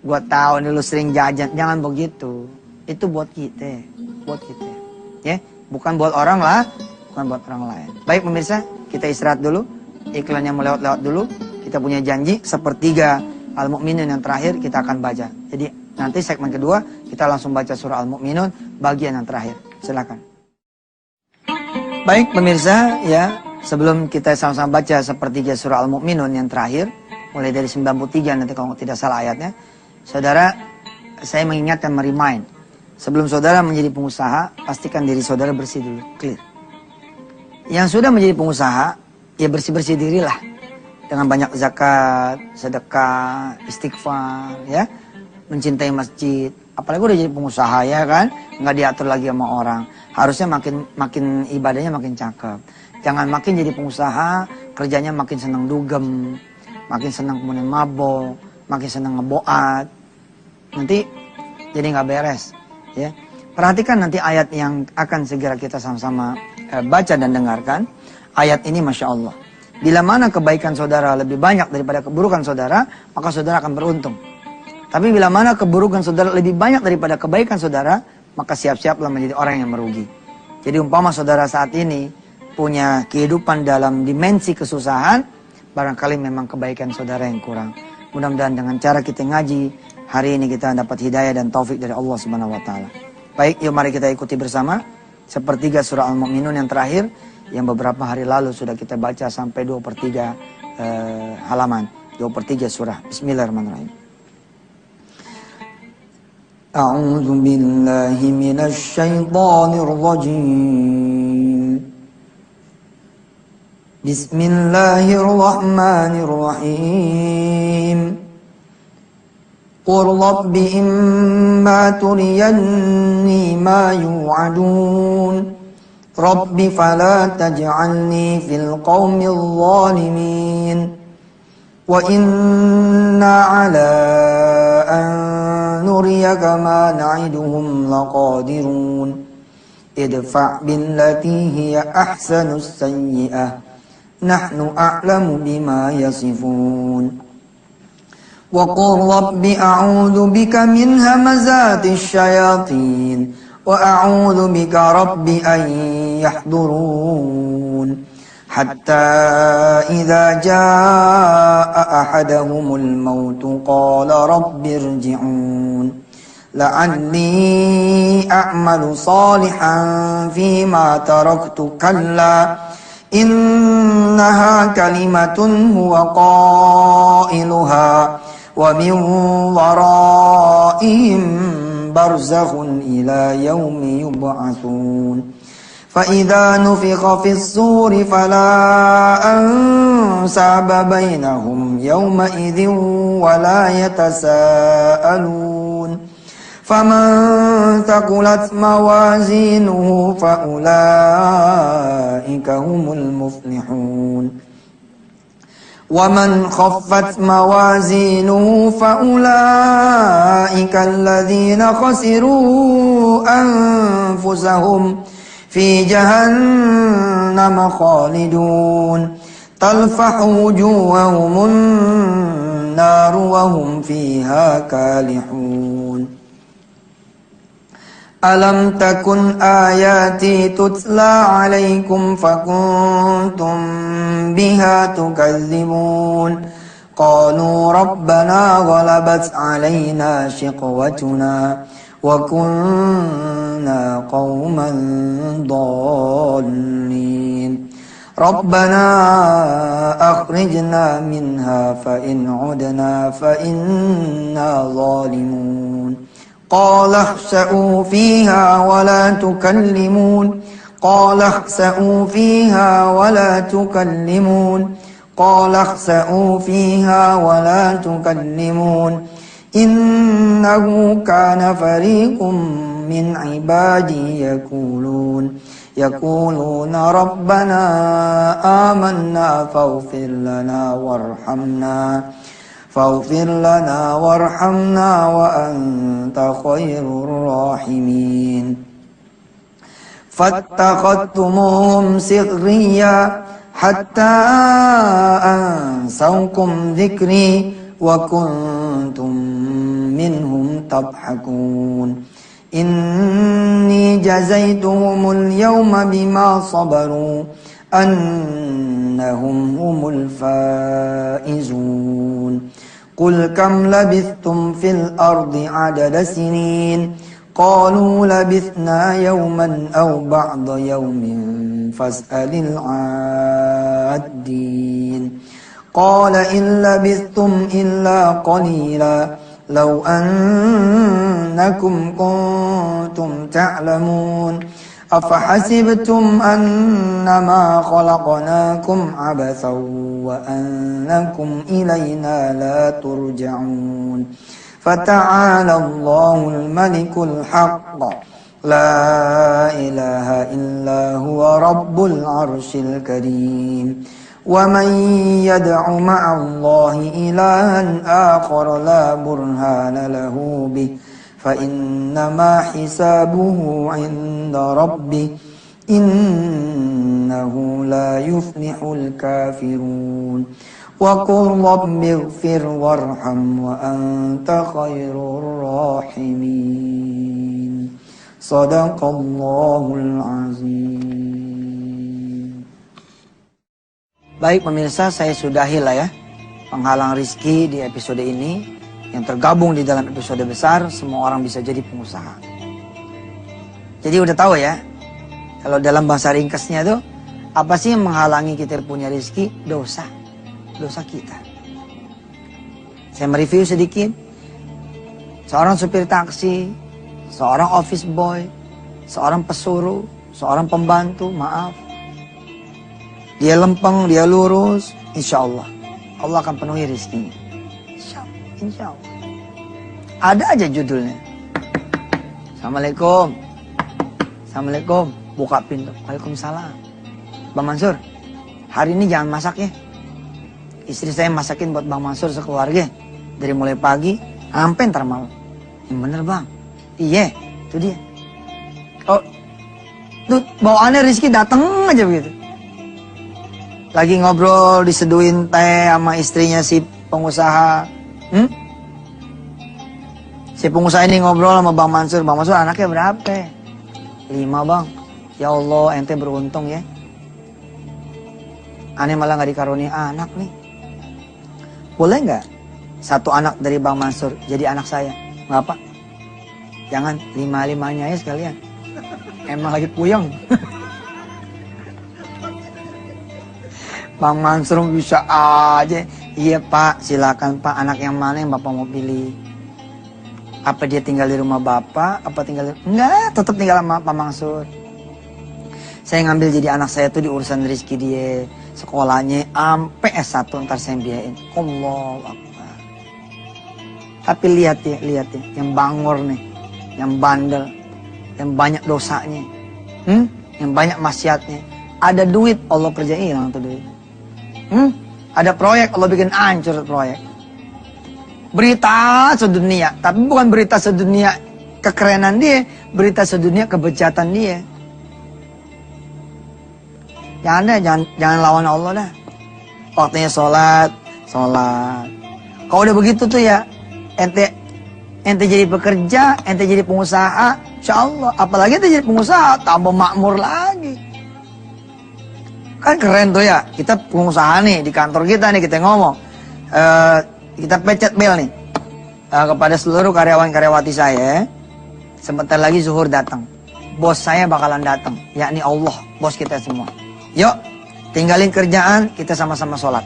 Gua tahu nih lu sering jajan, jangan begitu. Itu buat kita, ya, bukan buat orang lah, bukan buat orang lain. Baik pemirsa, kita istirahat dulu, iklan yang mau lewat-lewat dulu. Kita punya janji sepertiga Al-Mu'minun yang terakhir kita akan baca. Jadi nanti segmen kedua kita langsung baca surah Al-Mu'minun bagian yang terakhir. Silakan. Baik pemirsa ya, sebelum kita sama-sama baca sepertiga surah Al-Mu'minun yang terakhir, mulai dari 93 nanti kalau tidak salah ayatnya, saudara, saya mengingatkan, meremind, sebelum saudara menjadi pengusaha, pastikan diri saudara bersih dulu, clear. Yang sudah menjadi pengusaha, ya bersih-bersih dirilah. Dengan banyak zakat, sedekah, istighfar, ya, mencintai masjid. Apalagi udah jadi pengusaha ya kan, nggak diatur lagi sama orang. Harusnya makin ibadahnya makin cakep. Jangan makin jadi pengusaha, kerjanya makin senang dugem, makin senang kemudian mabok, makin senang ngeboat. Nanti jadi nggak beres. Ya, perhatikan nanti ayat yang akan segera kita sama-sama baca dan dengarkan. Ayat ini Masya Allah. Bila mana kebaikan saudara lebih banyak daripada keburukan saudara, maka saudara akan beruntung. Tapi bila mana keburukan saudara lebih banyak daripada kebaikan saudara, maka siap-siaplah menjadi orang yang merugi. Jadi umpama saudara saat ini punya kehidupan dalam dimensi kesusahan, barangkali memang kebaikan saudara yang kurang. Mudah-mudahan dengan cara kita ngaji, hari ini kita dapat hidayah dan taufik dari Allah Subhanahu wa taala. Baik, yuk mari kita ikuti bersama sepertiga surah Al-Mu'minun yang terakhir, yang beberapa hari lalu sudah kita baca sampai 2/3 halaman, 2/3 surah. Bismillahirrahmanirrahim. A'udzu billahi minasy syaithanir rajim. Bismillahirrahmanirrahim. Qul rabbi imma turiyanni ma yu'adun. Rabbi fala taj'alni fil qaumil zalimin. Wa inna ala an nuriyaka ma na'iduhum laqadirun. Idfa' billati hiya ahsanus sayyi'ah. Nahnu a'lamu bima yasifun. Wa qul rabbi a'udzu bika min hamazatis syayatin. Wa a'udzu bika rabbi an yahdurun. Hatta idza jaa'a ahadahumul mautu qala rabbi irji'un la'alli a'malu salihan fima taraktu kalla إنها كلمة هو قائلها ومن ورائهم برزخ إلى يوم يبعثون فإذا نفخ في الصور فلا أنساب بينهم يومئذ ولا يتساءلون فمن ثقلت موازينه فأولئك هم المفلحون ومن خفت موازينه فأولئك الذين خسروا أنفسهم في جهنم خالدون تلفح وجوههم النار وهم فيها كالحون ألم تكن آياتي تتلى عليكم فكنتم بها تكذبون قالوا ربنا غلبت علينا شقوتنا وكنا قوما ضالين ربنا أخرجنا منها فإن عدنا فإنا ظالمون قال اخسئوا فيها ولا تكلمون قال اخسئوا فيها ولا تكلمون قال اخسئوا فيها ولا تكلمون إنه كان فريق من عبادي يقولون ربنا آمنا فاغفر لنا وارحمنا وأنت خير الراحمين فاتخذتموهم سخريا حتى أنسوكم ذكري وكنتم منهم تضحكون إني جزيتهم اليوم بما صبروا أنهم هم الفائزون قل كم لبثتم في الأرض عدد سنين قالوا لبثنا يوما أو بعض يوم فاسأل العادين قال إن لبثتم إلا قليلا لو أنكم كنتم تعلمون أفحسبتم أنما خلقناكم عبثا وأنكم إلينا لا ترجعون فتعالى الله الملك الحق لا إله إلا هو رب العرش الكريم ومن يدع مع الله إلها آخر لا برهان له به فإنما حسابه عند ربه إنه لا يفلح الكافرون وقل رب اغفر وارحم وأنت خير الراحمين صدق الله العظيم. Baik pemirsa, saya sudahi lah ya penghalang rizki di episode ini yang tergabung di dalam episode besar semua orang bisa jadi pengusaha. Jadi udah tahu ya, kalau dalam bahasa ringkasnya tuh apa sih yang menghalangi kita punya rizki? Dosa kita. Saya mereview sedikit. Seorang supir taksi, seorang office boy, seorang pesuruh, seorang pembantu, maaf. Dia lempeng, dia lurus, insya Allah akan penuhi rizkinya. Insya Allah. Ada aja judulnya. Assalamualaikum. Buka pintu. Waalaikumsalam. Bang Mansur, hari ini jangan masak ya. Istri saya masakin buat Bang Mansur sekeluarga. Dari mulai pagi sampai ntar malam. Yang bener bang. Iya, itu dia. Oh, tuh bawaannya Rizky dateng aja begitu. Lagi ngobrol, diseduhin teh sama istrinya si pengusaha. Si pengusaha ini ngobrol sama Bang Mansur. Bang Mansur anaknya berapa? 5 bang. Ya Allah, ente beruntung ya. Aneh malah gak dikarunia anak nih. Boleh gak satu anak dari Bang Mansur jadi anak saya? Gak apa. Jangan 5-5-nya ya sekalian. Emang lagi puyeng. Bang Mansur bisa aja. Iya Pak, silakan Pak, anak yang mana yang Bapak mau pilih? Apa dia tinggal di rumah Bapak? Apa tinggal di... Enggak, tetap tinggal sama Pak Mansur. Saya ngambil jadi anak saya tuh di urusan rezeki dia. Sekolahnya sampai S1 ntar saya biayain. Allahu Akbar. Tapi lihat ya, yang bangor nih, yang bandel, yang banyak dosanya, yang banyak maksiatnya. Ada duit, Allah kerjain hilang tuh duit. Ada proyek, Allah bikin hancur proyek. Berita sedunia, tapi bukan berita sedunia kekerenan dia, berita sedunia kebejatan dia. Jangan lawan Allah dah. Waktunya sholat. Kalau udah begitu tuh ya, ente jadi pekerja, ente jadi pengusaha, insya Allah. Apalagi ente jadi pengusaha, tambah makmur lagi. Kan keren tuh ya, kita pengusaha nih, di kantor kita nih, kita ngomong. Kita pencet bel nih. Kepada seluruh karyawan-karyawati saya, sebentar lagi zuhur datang. Bos saya bakalan datang, yakni Allah, bos kita semua. Yuk, tinggalin kerjaan, kita sama-sama sholat.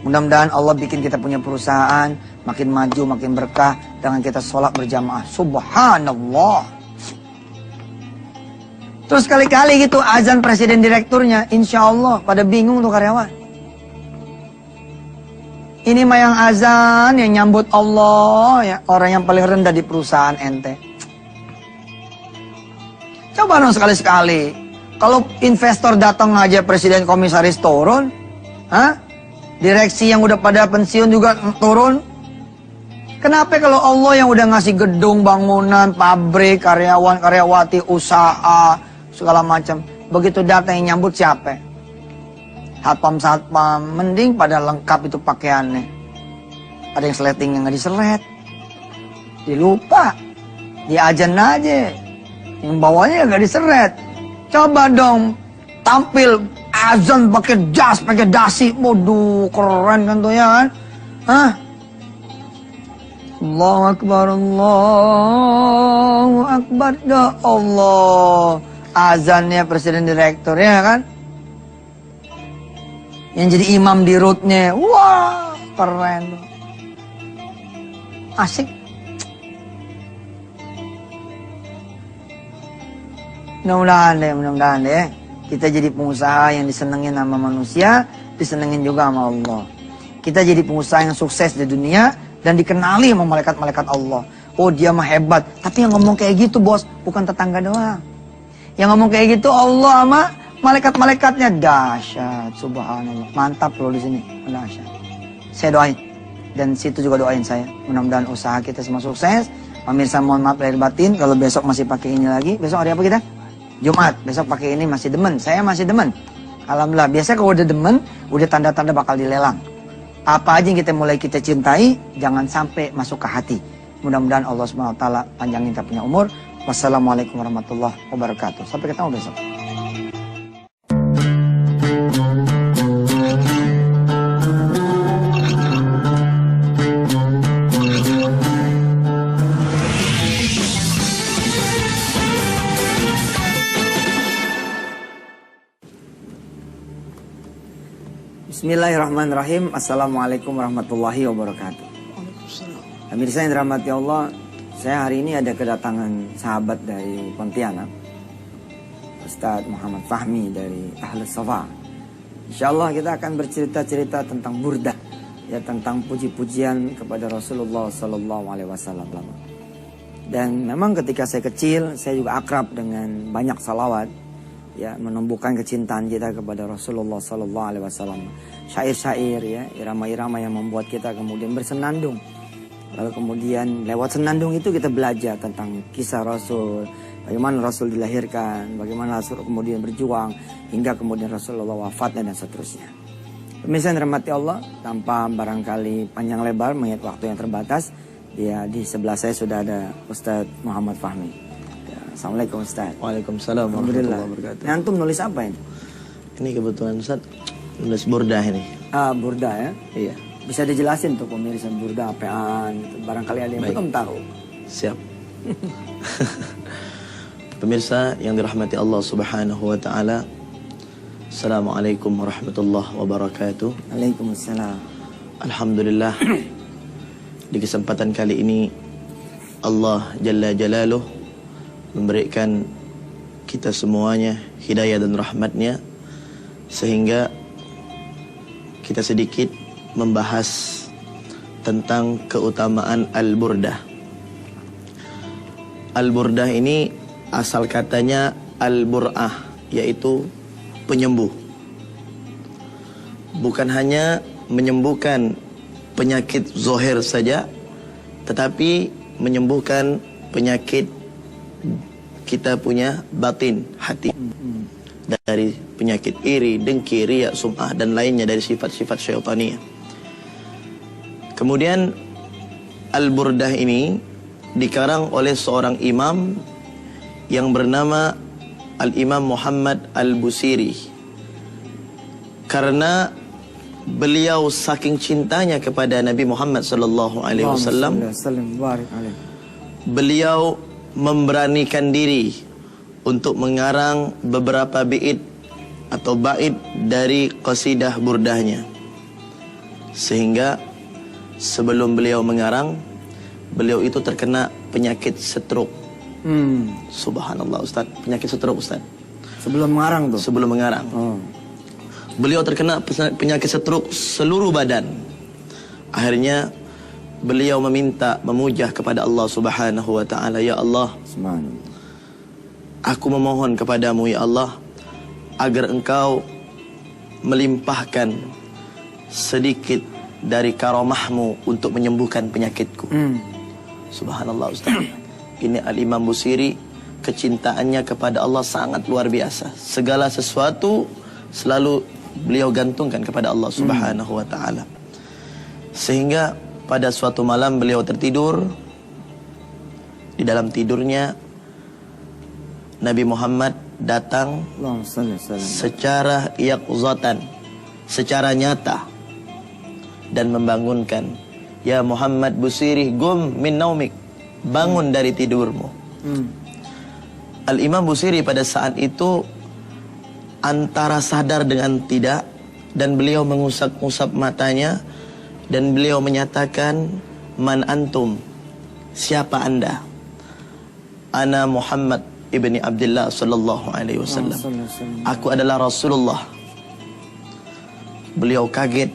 Mudah-mudahan Allah bikin kita punya perusahaan, makin maju, makin berkah, dengan kita sholat berjamaah. Subhanallah. Terus kali-kali gitu azan presiden direkturnya, insya Allah pada bingung tuh karyawan. Ini mah yang azan, yang nyambut Allah, ya orang yang paling rendah di perusahaan ente. Coba dong sekali-sekali. Kalau investor datang aja presiden komisaris turun, direksi yang udah pada pensiun juga turun. Kenapa kalau Allah yang udah ngasih gedung, bangunan, pabrik, karyawan, karyawati, usaha, segala macam, begitu datang yang nyambut siapa? Satpam, mending pada lengkap itu pakaiannya. Ada yang sleting yang nggak diselet, dilupa, diajan aja, yang bawahnya nggak diseret. Coba dong tampil azan pakai jas, pakai dasi, waduh keren kan tuh ya kan? Allahu Akbar, Allahu Akbar, ya Allah. Azannya presiden direktur ya kan? Yang jadi imam di rootnya, wah keren. Asik. Mudah-mudahan deh. Kita jadi pengusaha yang disenengin sama manusia, disenengin juga sama Allah. Kita jadi pengusaha yang sukses di dunia dan dikenali sama malaikat-malaikat Allah. Oh dia mah hebat. Tapi yang ngomong kayak gitu bos, bukan tetangga doang. Yang ngomong kayak gitu Allah sama malaikat-malaikatnya. Dahsyat, subhanallah. Mantap loh di sini, dahsyat. Saya doain dan situ juga doain saya. Mudah-mudahan usaha kita semua sukses. Pemirsa mohon maaf lahir batin kalau besok masih pakai ini lagi. Besok hari apa kita? Jumat. Besok pakai ini masih demen. Saya masih demen. Alhamdulillah. Biasanya kalau udah demen, udah tanda-tanda bakal dilelang. Apa aja yang kita cintai, jangan sampai masuk ke hati. Mudah-mudahan Allah SWT panjangin kita punya umur. Wassalamualaikum warahmatullahi wabarakatuh. Sampai ketemu besok. Bismillahirrahmanirrahim. Assalamualaikum warahmatullahi wabarakatuh. Pemirsa yang dirahmati Allah, saya hari ini ada kedatangan sahabat dari Pontianak, Ustadz Muhammad Fahmi dari Ahlus Safa. Insyaallah kita akan bercerita-cerita tentang burdah, ya tentang puji-pujian kepada Rasulullah Sallallahu Alaihi Wasallam. Dan memang ketika saya kecil, saya juga akrab dengan banyak salawat, ya menumbuhkan kecintaan kita kepada Rasulullah Sallallahu Alaihi Wasallam. Syair-syair, ya irama-irama yang membuat kita kemudian bersenandung. Lalu kemudian lewat senandung itu kita belajar tentang kisah Rasul, bagaimana Rasul dilahirkan, bagaimana Rasul kemudian berjuang, hingga kemudian Rasulullah wafat dan seterusnya. Pemirsa yang dirahmati Allah, tanpa barangkali panjang lebar mengingat waktu yang terbatas, ya di sebelah saya sudah ada Ustadz Muhammad Fahmi. Ya, Assalamualaikum Ustadz. Waalaikumsalam warahmatullahi wabarakatuh. Antum nulis apa ini? Ini kebetulan Ustadz nulis burdah ini. Burdah ya? Iya. Bisa dijelasin tuh pemirsa burdah apaan gitu. Barangkali ada yang belum tahu. Siap. Pemirsa yang dirahmati Allah Subhanahu wa taala, Assalamualaikum warahmatullahi wabarakatuh. Waalaikumsalam. Alhamdulillah. Di kesempatan kali ini Allah Jalla Jalaluh memberikan kita semuanya hidayah dan rahmatnya, sehingga kita sedikit membahas tentang keutamaan Al-Burdah. Al-Burdah ini asal katanya Al-Bur'ah, yaitu penyembuh. Bukan hanya menyembuhkan penyakit zahir saja, tetapi menyembuhkan penyakit kita punya batin, hati, dari penyakit iri, dengki, riya, sum'ah, dan lainnya dari sifat-sifat syaitaniyah. Kemudian Al-Burdah ini dikarang oleh seorang imam yang bernama Al-Imam Muhammad Al-Busiri, karena beliau saking cintanya kepada Nabi Muhammad sallallahu alaihi wasallam, beliau memberanikan diri untuk mengarang beberapa bait atau bait dari qasidah burdahnya. Sehingga sebelum beliau mengarang, beliau itu terkena penyakit stroke. Subhanallah Ustaz, penyakit stroke Ustaz. Sebelum mengarang tuh? Sebelum mengarang. Beliau terkena penyakit stroke seluruh badan. Akhirnya beliau memujah kepada Allah Subhanahu wa taala, ya Allah, aku memohon kepadamu ya Allah agar engkau melimpahkan sedikit dari karamahmu untuk menyembuhkan penyakitku. Subhanallah Ustaz. Ini Al-Imam Busiri, kecintaannya kepada Allah sangat luar biasa. Segala sesuatu selalu beliau gantungkan kepada Allah Subhanahu wa taala. Sehingga pada suatu malam beliau tertidur. Di dalam tidurnya Nabi Muhammad datang secara yaqzatan, secara nyata, dan membangunkan, ya Muhammad Busiri, gum min naumik, bangun dari tidurmu. Al-Imam Busiri pada saat itu antara sadar dengan tidak, dan beliau mengusap-usap matanya, dan beliau menyatakan, man antum, siapa anda? Ana Muhammad ibni Abdullah sallallahu alaihi wasallam. Aku adalah Rasulullah. Beliau kaget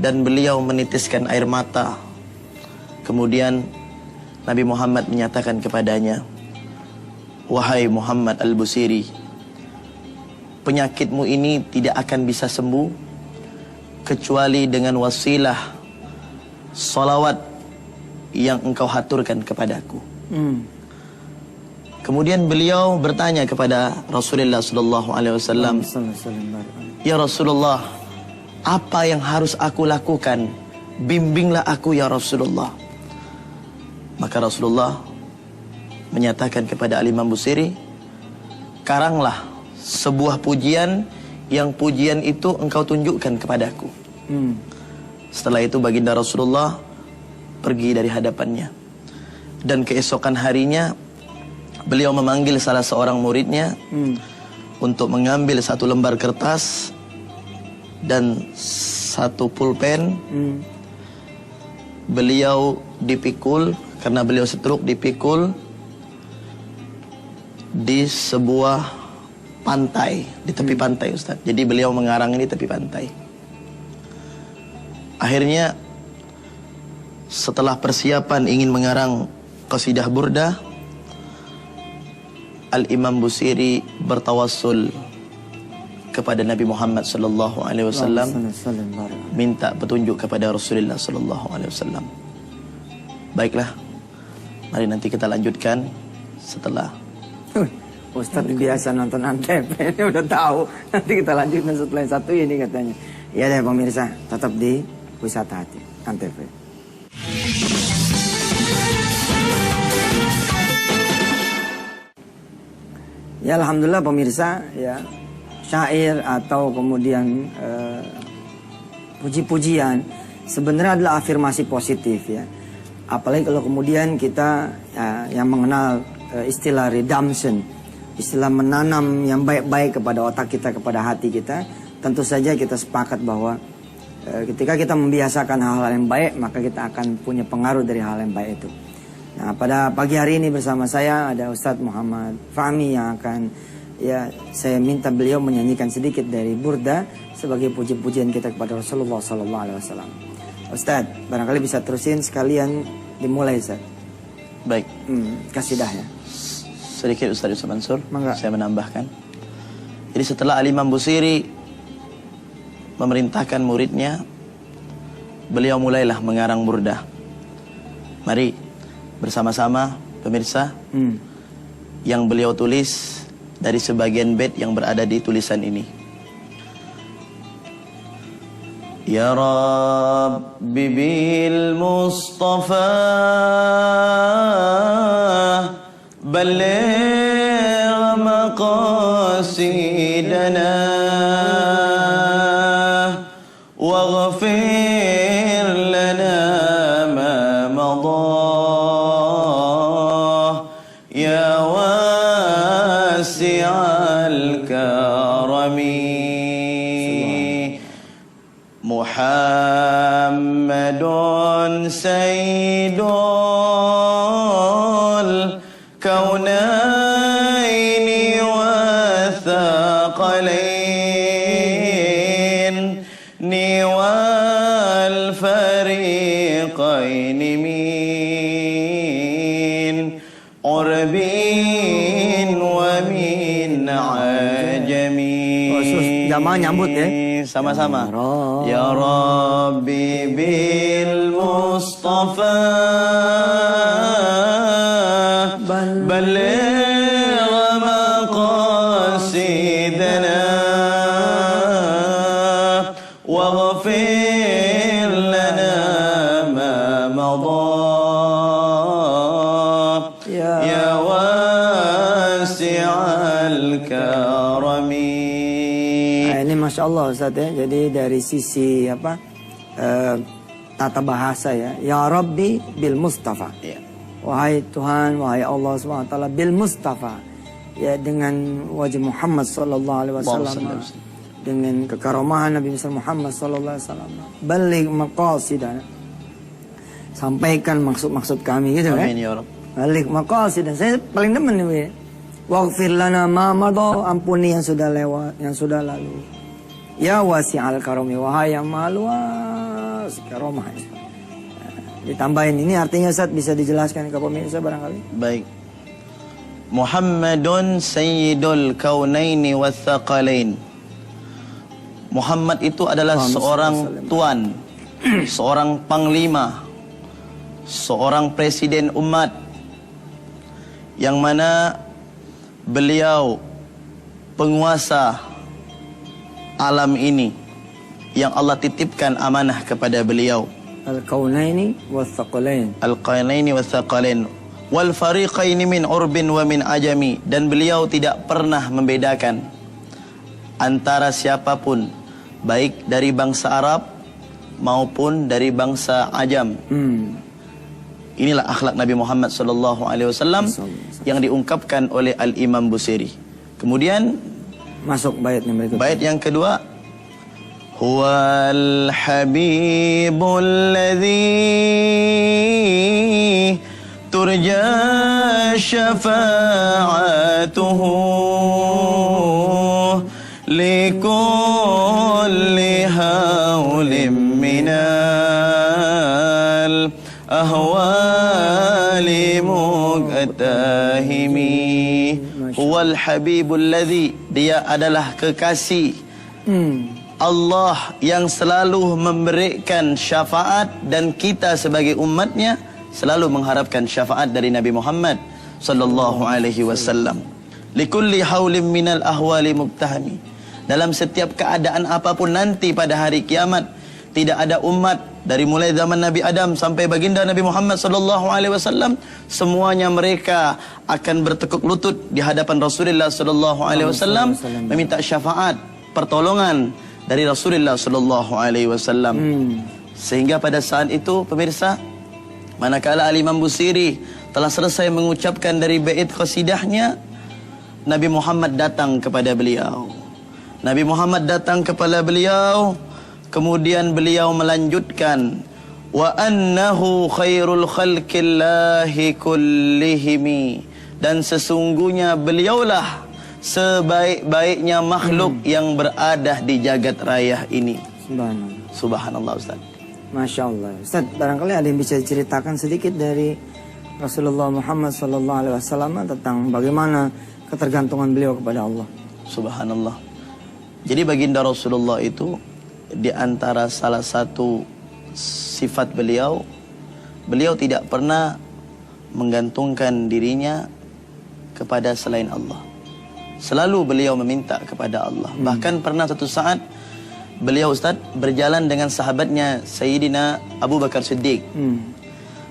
dan beliau menitiskan air mata. Kemudian Nabi Muhammad menyatakan kepadanya, wahai Muhammad Al-Busiri, penyakitmu ini tidak akan bisa sembuh kecuali dengan wasilah salawat yang engkau haturkan kepadaku. Kemudian beliau bertanya kepada Rasulullah sallallahu alaihi wasallam, ya Rasulullah, apa yang harus aku lakukan? Bimbinglah aku ya Rasulullah. Maka Rasulullah menyatakan kepada Al-Imam Busiri, karanglah sebuah pujian yang pujian itu engkau tunjukkan kepadaku. Setelah itu baginda Rasulullah pergi dari hadapannya. Dan keesokan harinya beliau memanggil salah seorang muridnya untuk mengambil satu lembar kertas dan satu pulpen. Beliau dipikul, karena beliau stroke, dipikul di sebuah pantai, di tepi pantai Ustaz. Jadi beliau mengarang ini tepi pantai. Akhirnya setelah persiapan ingin mengarang qasidah burdah, Al-Imam Busiri bertawassul kepada Nabi Muhammad sallallahu alaihi wasallam, minta petunjuk kepada Rasulullah sallallahu alaihi wasallam. Baiklah, mari nanti kita lanjutkan setelah. Ustadz biasa nonton Antv, ini udah tahu. Nanti kita lanjutkan setelah yang satu ini katanya. Ya deh pemirsa, tetap di Wisata Hati Antv. Ya alhamdulillah pemirsa, ya syair atau kemudian puji-pujian sebenarnya adalah afirmasi positif ya. Apalagi kalau kemudian kita yang mengenal istilah redemption, istilah menanam yang baik-baik kepada otak kita, kepada hati kita, tentu saja kita sepakat bahwa ketika kita membiasakan hal-hal yang baik, maka kita akan punya pengaruh dari hal yang baik itu. Nah, pada pagi hari ini bersama saya ada Ustadz Muhammad Fahmi yang akan saya minta beliau menyanyikan sedikit dari Burda sebagai puji-pujian kita kepada Rasulullah SAW. Ustadz, barangkali bisa terusin sekalian dimulai, Ustadz. Baik. Kasidahnya. Sedikit Ustaz Yusuf Mansur, saya menambahkan. Jadi setelah Al-Imam Busiri memerintahkan muridnya, beliau mulailah mengarang burdah. Mari bersama-sama pemirsa yang beliau tulis dari sebagian bait yang berada di tulisan ini. Ya Rabbi bil Mustafa balligh maqasidana waghfir lana ma madah ya wasi'al karami Muhammadun sayyidul kaunaini wa thaqalain ni wal fariqain min urbin wa min ajami. Jamaah nyambut ya. Sama-sama. Ya Rabbi bil Mustafa balligh maqasidana waghfir lana ma madah ya wasi'al karami. Ini Masya Allah Ustaz ya. Jadi dari sisi tata bahasa ya Rabbi bil Mustafa, wahai Tuhan, wahai Allah SWT bil Mustafa, ya dengan wajah Muhammad SAW, dengan kekaromahan Nabi Muhammad SAW, balik maqasidana, sampaikan maksud-maksud kami gitu kan. Amin ya Rabb. Balik maqasidana, saya paling demen nih. Waghfir lana ma madha, ampuni yang sudah lewat, yang sudah lalu. Ya wasi'al karami, wahai yang maha luas karomah. Ditambahin ini artinya Ustaz, bisa dijelaskan ke pemirsa barangkali? Baik. Muhammadun sayyidul kaunaini wathaqalain. Muhammad itu adalah seorang tuan, seorang panglima, seorang presiden umat, yang mana beliau penguasa alam ini yang Allah titipkan amanah kepada beliau. Al-kaunaini wathaqalain. Al-kaunaini wathaqalain. Wal fariqaini min urbin wa min ajami. Dan beliau tidak pernah membedakan antara siapapun, baik dari bangsa Arab maupun dari bangsa Ajam. Inilah akhlak Nabi Muhammad SAW yang diungkapkan oleh Al-Imam Busiri. Kemudian masuk baitnya berikutnya. Bait yang kedua, Huwal habibul ladzi turja syafa'atuhu likulli hawlim minal ahwali muqtahimi. Huwal habibul ladzi, dia adalah kekasih Allah yang selalu memberikan syafaat, dan kita sebagai umatnya selalu mengharapkan syafaat dari Nabi Muhammad sallallahu alaihi wasallam. Likulli haulim minal ahwali muqtahami. Dalam setiap keadaan apapun nanti pada hari kiamat, tidak ada umat dari mulai zaman Nabi Adam sampai baginda Nabi Muhammad sallallahu alaihi wasallam, semuanya mereka akan bertekuk lutut di hadapan Rasulullah sallallahu alaihi wasallam meminta syafaat, pertolongan dari Rasulullah sallallahu alaihi wasallam. Sehingga pada saat itu pemirsa, manakala Al-Imam Busiri telah selesai mengucapkan dari bait qasidahnya, Nabi Muhammad datang kepada beliau. Nabi Muhammad datang kepada beliau, kemudian beliau melanjutkan, wa annahu khairul khalqillahi kullihimi, dan sesungguhnya beliaulah sebaik-baiknya makhluk yang berada di jagat raya ini. Subhanallah. Subhanallah, Ustaz. Masya Allah. Ustaz, barangkali ada yang bisa diceritakan sedikit dari Rasulullah Muhammad SAW tentang bagaimana ketergantungan beliau kepada Allah. Subhanallah. Jadi baginda Rasulullah itu di antara salah satu sifat beliau, beliau tidak pernah menggantungkan dirinya kepada selain Allah. Selalu beliau meminta kepada Allah. Bahkan pernah satu saat beliau, Ustaz, berjalan dengan sahabatnya Sayyidina Abu Bakar Siddiq.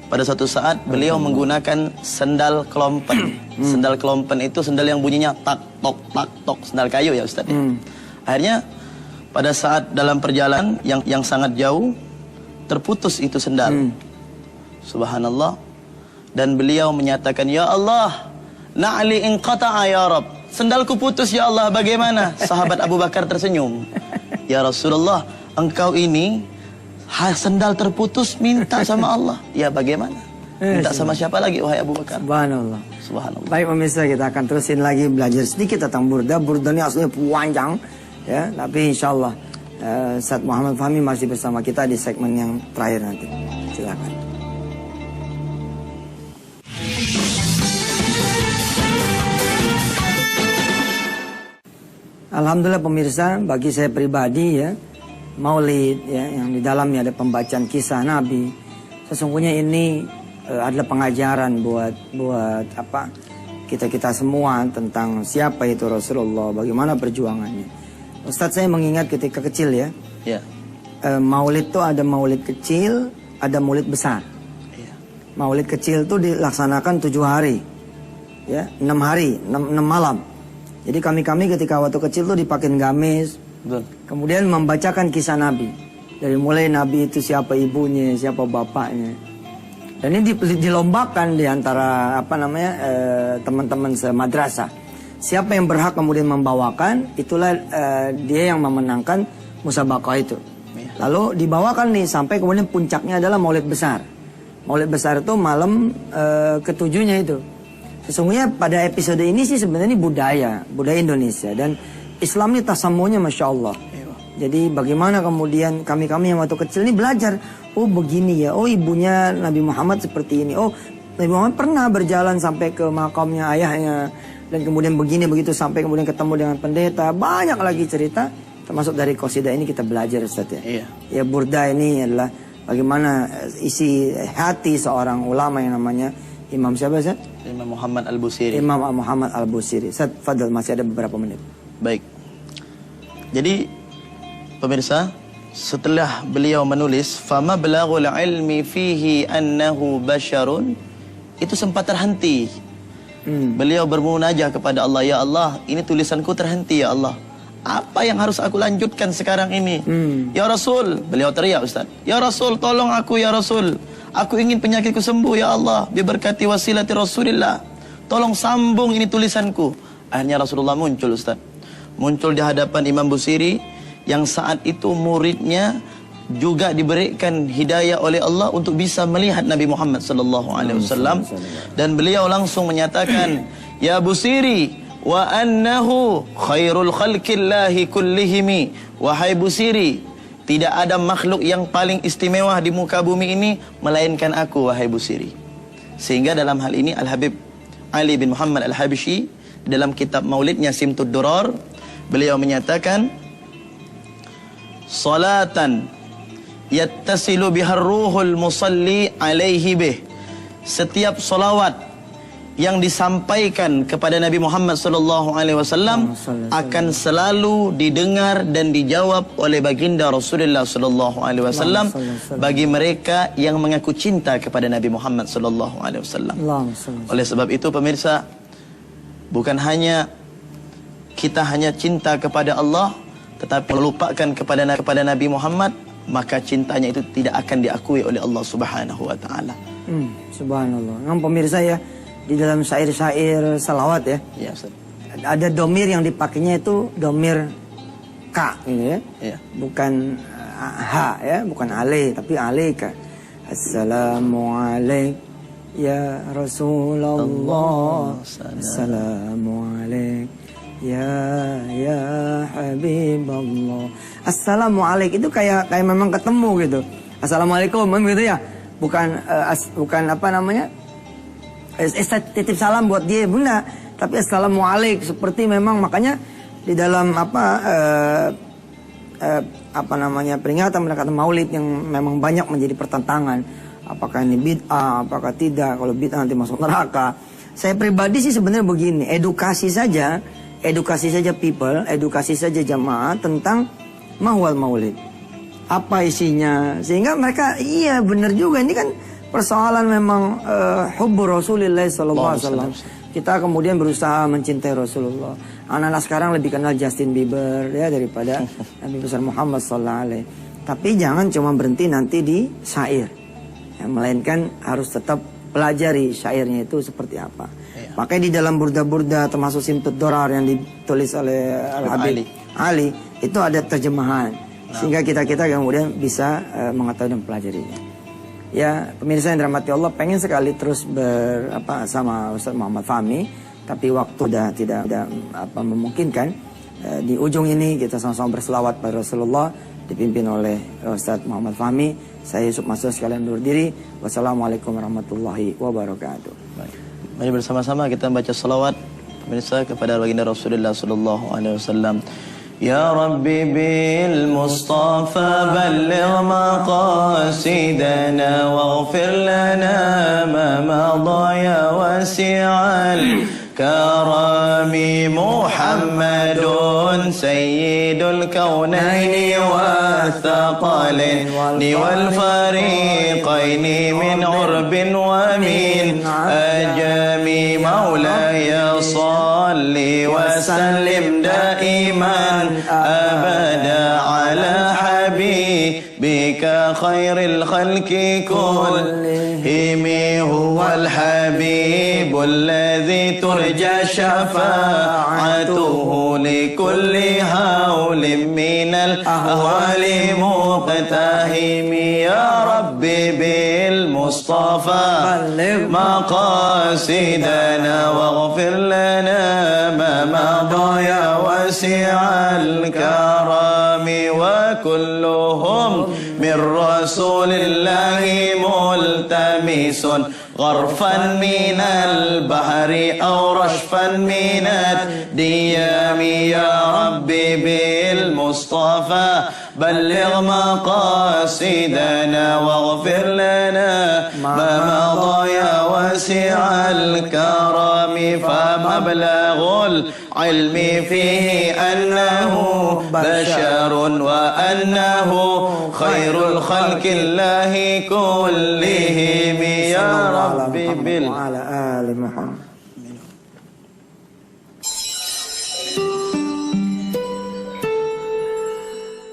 Pada suatu saat beliau menggunakan sendal kelompen. Sendal kelompen itu sendal yang bunyinya tak tok, sendal kayu ya, Ustaz. Akhirnya pada saat dalam perjalanan yang sangat jauh, terputus itu sendal. Subhanallah. Dan beliau menyatakan, ya Allah, na'li inqata'a ya Rabb. Sendalku putus ya Allah, bagaimana? Sahabat Abu Bakar tersenyum. Ya Rasulullah, engkau ini sendal terputus minta sama Allah. Ya bagaimana? Minta sama siapa lagi wahai Abu Bakar? Subhanallah. Subhanallah. Baik pemirsa, kita akan terusin lagi belajar sedikit tentang burda. Burda ini aslinya panjang, ya. Tapi insya Allah Ustaz Muhammad Fahmi masih bersama kita di segmen yang terakhir nanti. Silakan. Alhamdulillah pemirsa, bagi saya pribadi ya, Maulid ya, yang di dalamnya ada pembacaan kisah Nabi. Sesungguhnya ini adalah pengajaran buat apa kita semua tentang siapa itu Rasulullah, bagaimana perjuangannya. Ustadz, saya mengingat ketika kecil ya, Maulid itu ada Maulid kecil, ada Maulid besar. Maulid kecil itu dilaksanakan 7 hari, ya, 6 hari, 6 malam. Jadi kami ketika waktu kecil tuh dipakein gamis, kemudian membacakan kisah Nabi. Dari mulai Nabi itu siapa ibunya, siapa bapaknya. Dan ini dilombakan di antara teman-teman semadrasah. Siapa yang berhak kemudian membawakan, itulah dia yang memenangkan musabaqah itu. Lalu dibawakan nih sampai kemudian puncaknya adalah Maulid besar. Maulid besar itu malam ketujuhnya itu. Sesungguhnya pada episode ini sih sebenarnya ini budaya Indonesia, dan Islam ini tasamunya Masya Allah. Jadi bagaimana kemudian kami yang waktu kecil ini belajar, oh begini ya, oh ibunya Nabi Muhammad seperti ini, oh Nabi Muhammad pernah berjalan sampai ke makamnya ayahnya, dan kemudian begini begitu sampai kemudian ketemu dengan pendeta. Banyak lagi cerita, termasuk dari qasidah ini kita belajar, Ustaz ya. Ya, burda ini adalah bagaimana isi hati seorang ulama yang namanya Imam siapa, Ustaz? Imam Muhammad Al-Busiri. Imam Muhammad Al-Busiri. Ustaz, fadal, masih ada beberapa menit. Baik. Jadi pemirsa, setelah beliau menulis fama balaghul ilmi fihi annahu basyarun, itu sempat terhenti. Beliau bermunajah kepada Allah, ya Allah, ini tulisanku terhenti ya Allah. Apa yang harus aku lanjutkan sekarang ini? Ya Rasul, beliau teriak, Ustaz. Ya Rasul, tolong aku ya Rasul. Aku ingin penyakitku sembuh ya Allah, diberkati wasilati Rasulillah. Tolong sambung ini tulisanku. Akhirnya Rasulullah muncul, Ustaz. Muncul di hadapan Imam Busiri yang saat itu muridnya juga diberikan hidayah oleh Allah untuk bisa melihat Nabi Muhammad sallallahu alaihi wasallam, dan beliau langsung menyatakan, ya Busiri, wa annahu khairul khalqillahi kullihimi. Wahai Busiri, tidak ada makhluk yang paling istimewa di muka bumi ini melainkan aku, wahai Busiri. Sehingga dalam hal ini Al-Habib Ali bin Muhammad Al-Habsyi dalam kitab Maulidnya Simtud Durar, beliau menyatakan, salatan yattasilu bihar ruhul musalli alaihi bih. Setiap salawat yang disampaikan kepada Nabi Muhammad SAW akan selalu didengar dan dijawab oleh baginda Rasulullah SAW bagi mereka yang mengaku cinta kepada Nabi Muhammad SAW. Oleh sebab itu pemirsa, bukan hanya kita hanya cinta kepada Allah, tetapi melupakan kepada Nabi Muhammad, maka cintanya itu tidak akan diakui oleh Allah Subhanahu wa taala. Subhanallah. Pemirsa ya, di dalam syair-syair salawat ya, ya Ustaz, ada domir yang dipakainya itu domir ka gitu ya. Iya. Bukan ha ya, bukan ale tapi alaika. Assalamualaikum ya Rasulullah. Assalamualaikum ya Habiballah. Assalamualaikum itu kayak memang ketemu gitu. Assalamualaikum gitu ya. Bukan apa namanya? Titip salam buat dia bunda, tapi assalamualaikum seperti memang makanya di dalam apa namanya peringatan mendekati Maulid yang memang banyak menjadi pertentangan. Apakah ini bid'ah, apakah tidak? Kalau bid'ah nanti masuk neraka. Saya pribadi sih sebenarnya begini, edukasi saja people, edukasi saja jamaah tentang mahwal Maulid. Apa isinya? Sehingga mereka iya benar juga ini kan persoalan memang hubbu Rasulullah sallallahu alaihi wasallam. Kita kemudian berusaha mencintai Rasulullah. Anak-anak sekarang lebih kenal Justin Bieber ya daripada Nabi besar Muhammad sallallahu alaihi. Tapi jangan cuma berhenti nanti di syair. Ya, melainkan harus tetap pelajari syairnya itu seperti apa. Ya. Makanya di dalam burda-burda termasuk Simtud Dorar yang ditulis oleh Al-Habib Ali itu ada terjemahan. Sehingga kita kemudian bisa mengetahui dan pelajarinya. Ya, pemirsa yang dirahmati Allah, pengen sekali terus sama Ustaz Muhammad Fahmi, tapi waktu sudah tidak memungkinkan. Di ujung ini kita sama-sama berselawat pada Rasulullah dipimpin oleh Ustaz Muhammad Fahmi. Saya Yusuf Masud sekalian undur diri. Wassalamualaikum warahmatullahi wabarakatuh. Baik. Mari bersama-sama kita baca salawat pemirsa kepada baginda Rasulullah sallallahu alaihi wasallam. يا ربي بالمصطفى بلغ مقاصدنا واغفر لنا ما مضى يا واسع الكرم محمد سيد الكونين والثقلين والفريقين من عرب ومن أجم مولاي صل وسلم دائما أبدا على حبيبك خير الخلق كلهم هو الحبيب الذي ترجى شفاعته لكل هول من الأهوال مقتهم يا ربي بالمصطفى مقاصدنا واغفر لنا ما مضى يا واسع الكرم وكلهم من رسول الله ملتمس غرفا من البحر أو رشفا من الديام يا ربي بالمصطفى بلغ مقاصدنا واغفر لنا ما مضى يا واسع الكرم فمبلغ العلم فيه أنه بشر وأنه خير الخلق الله كلهم يا ربي وعلى آل محمد.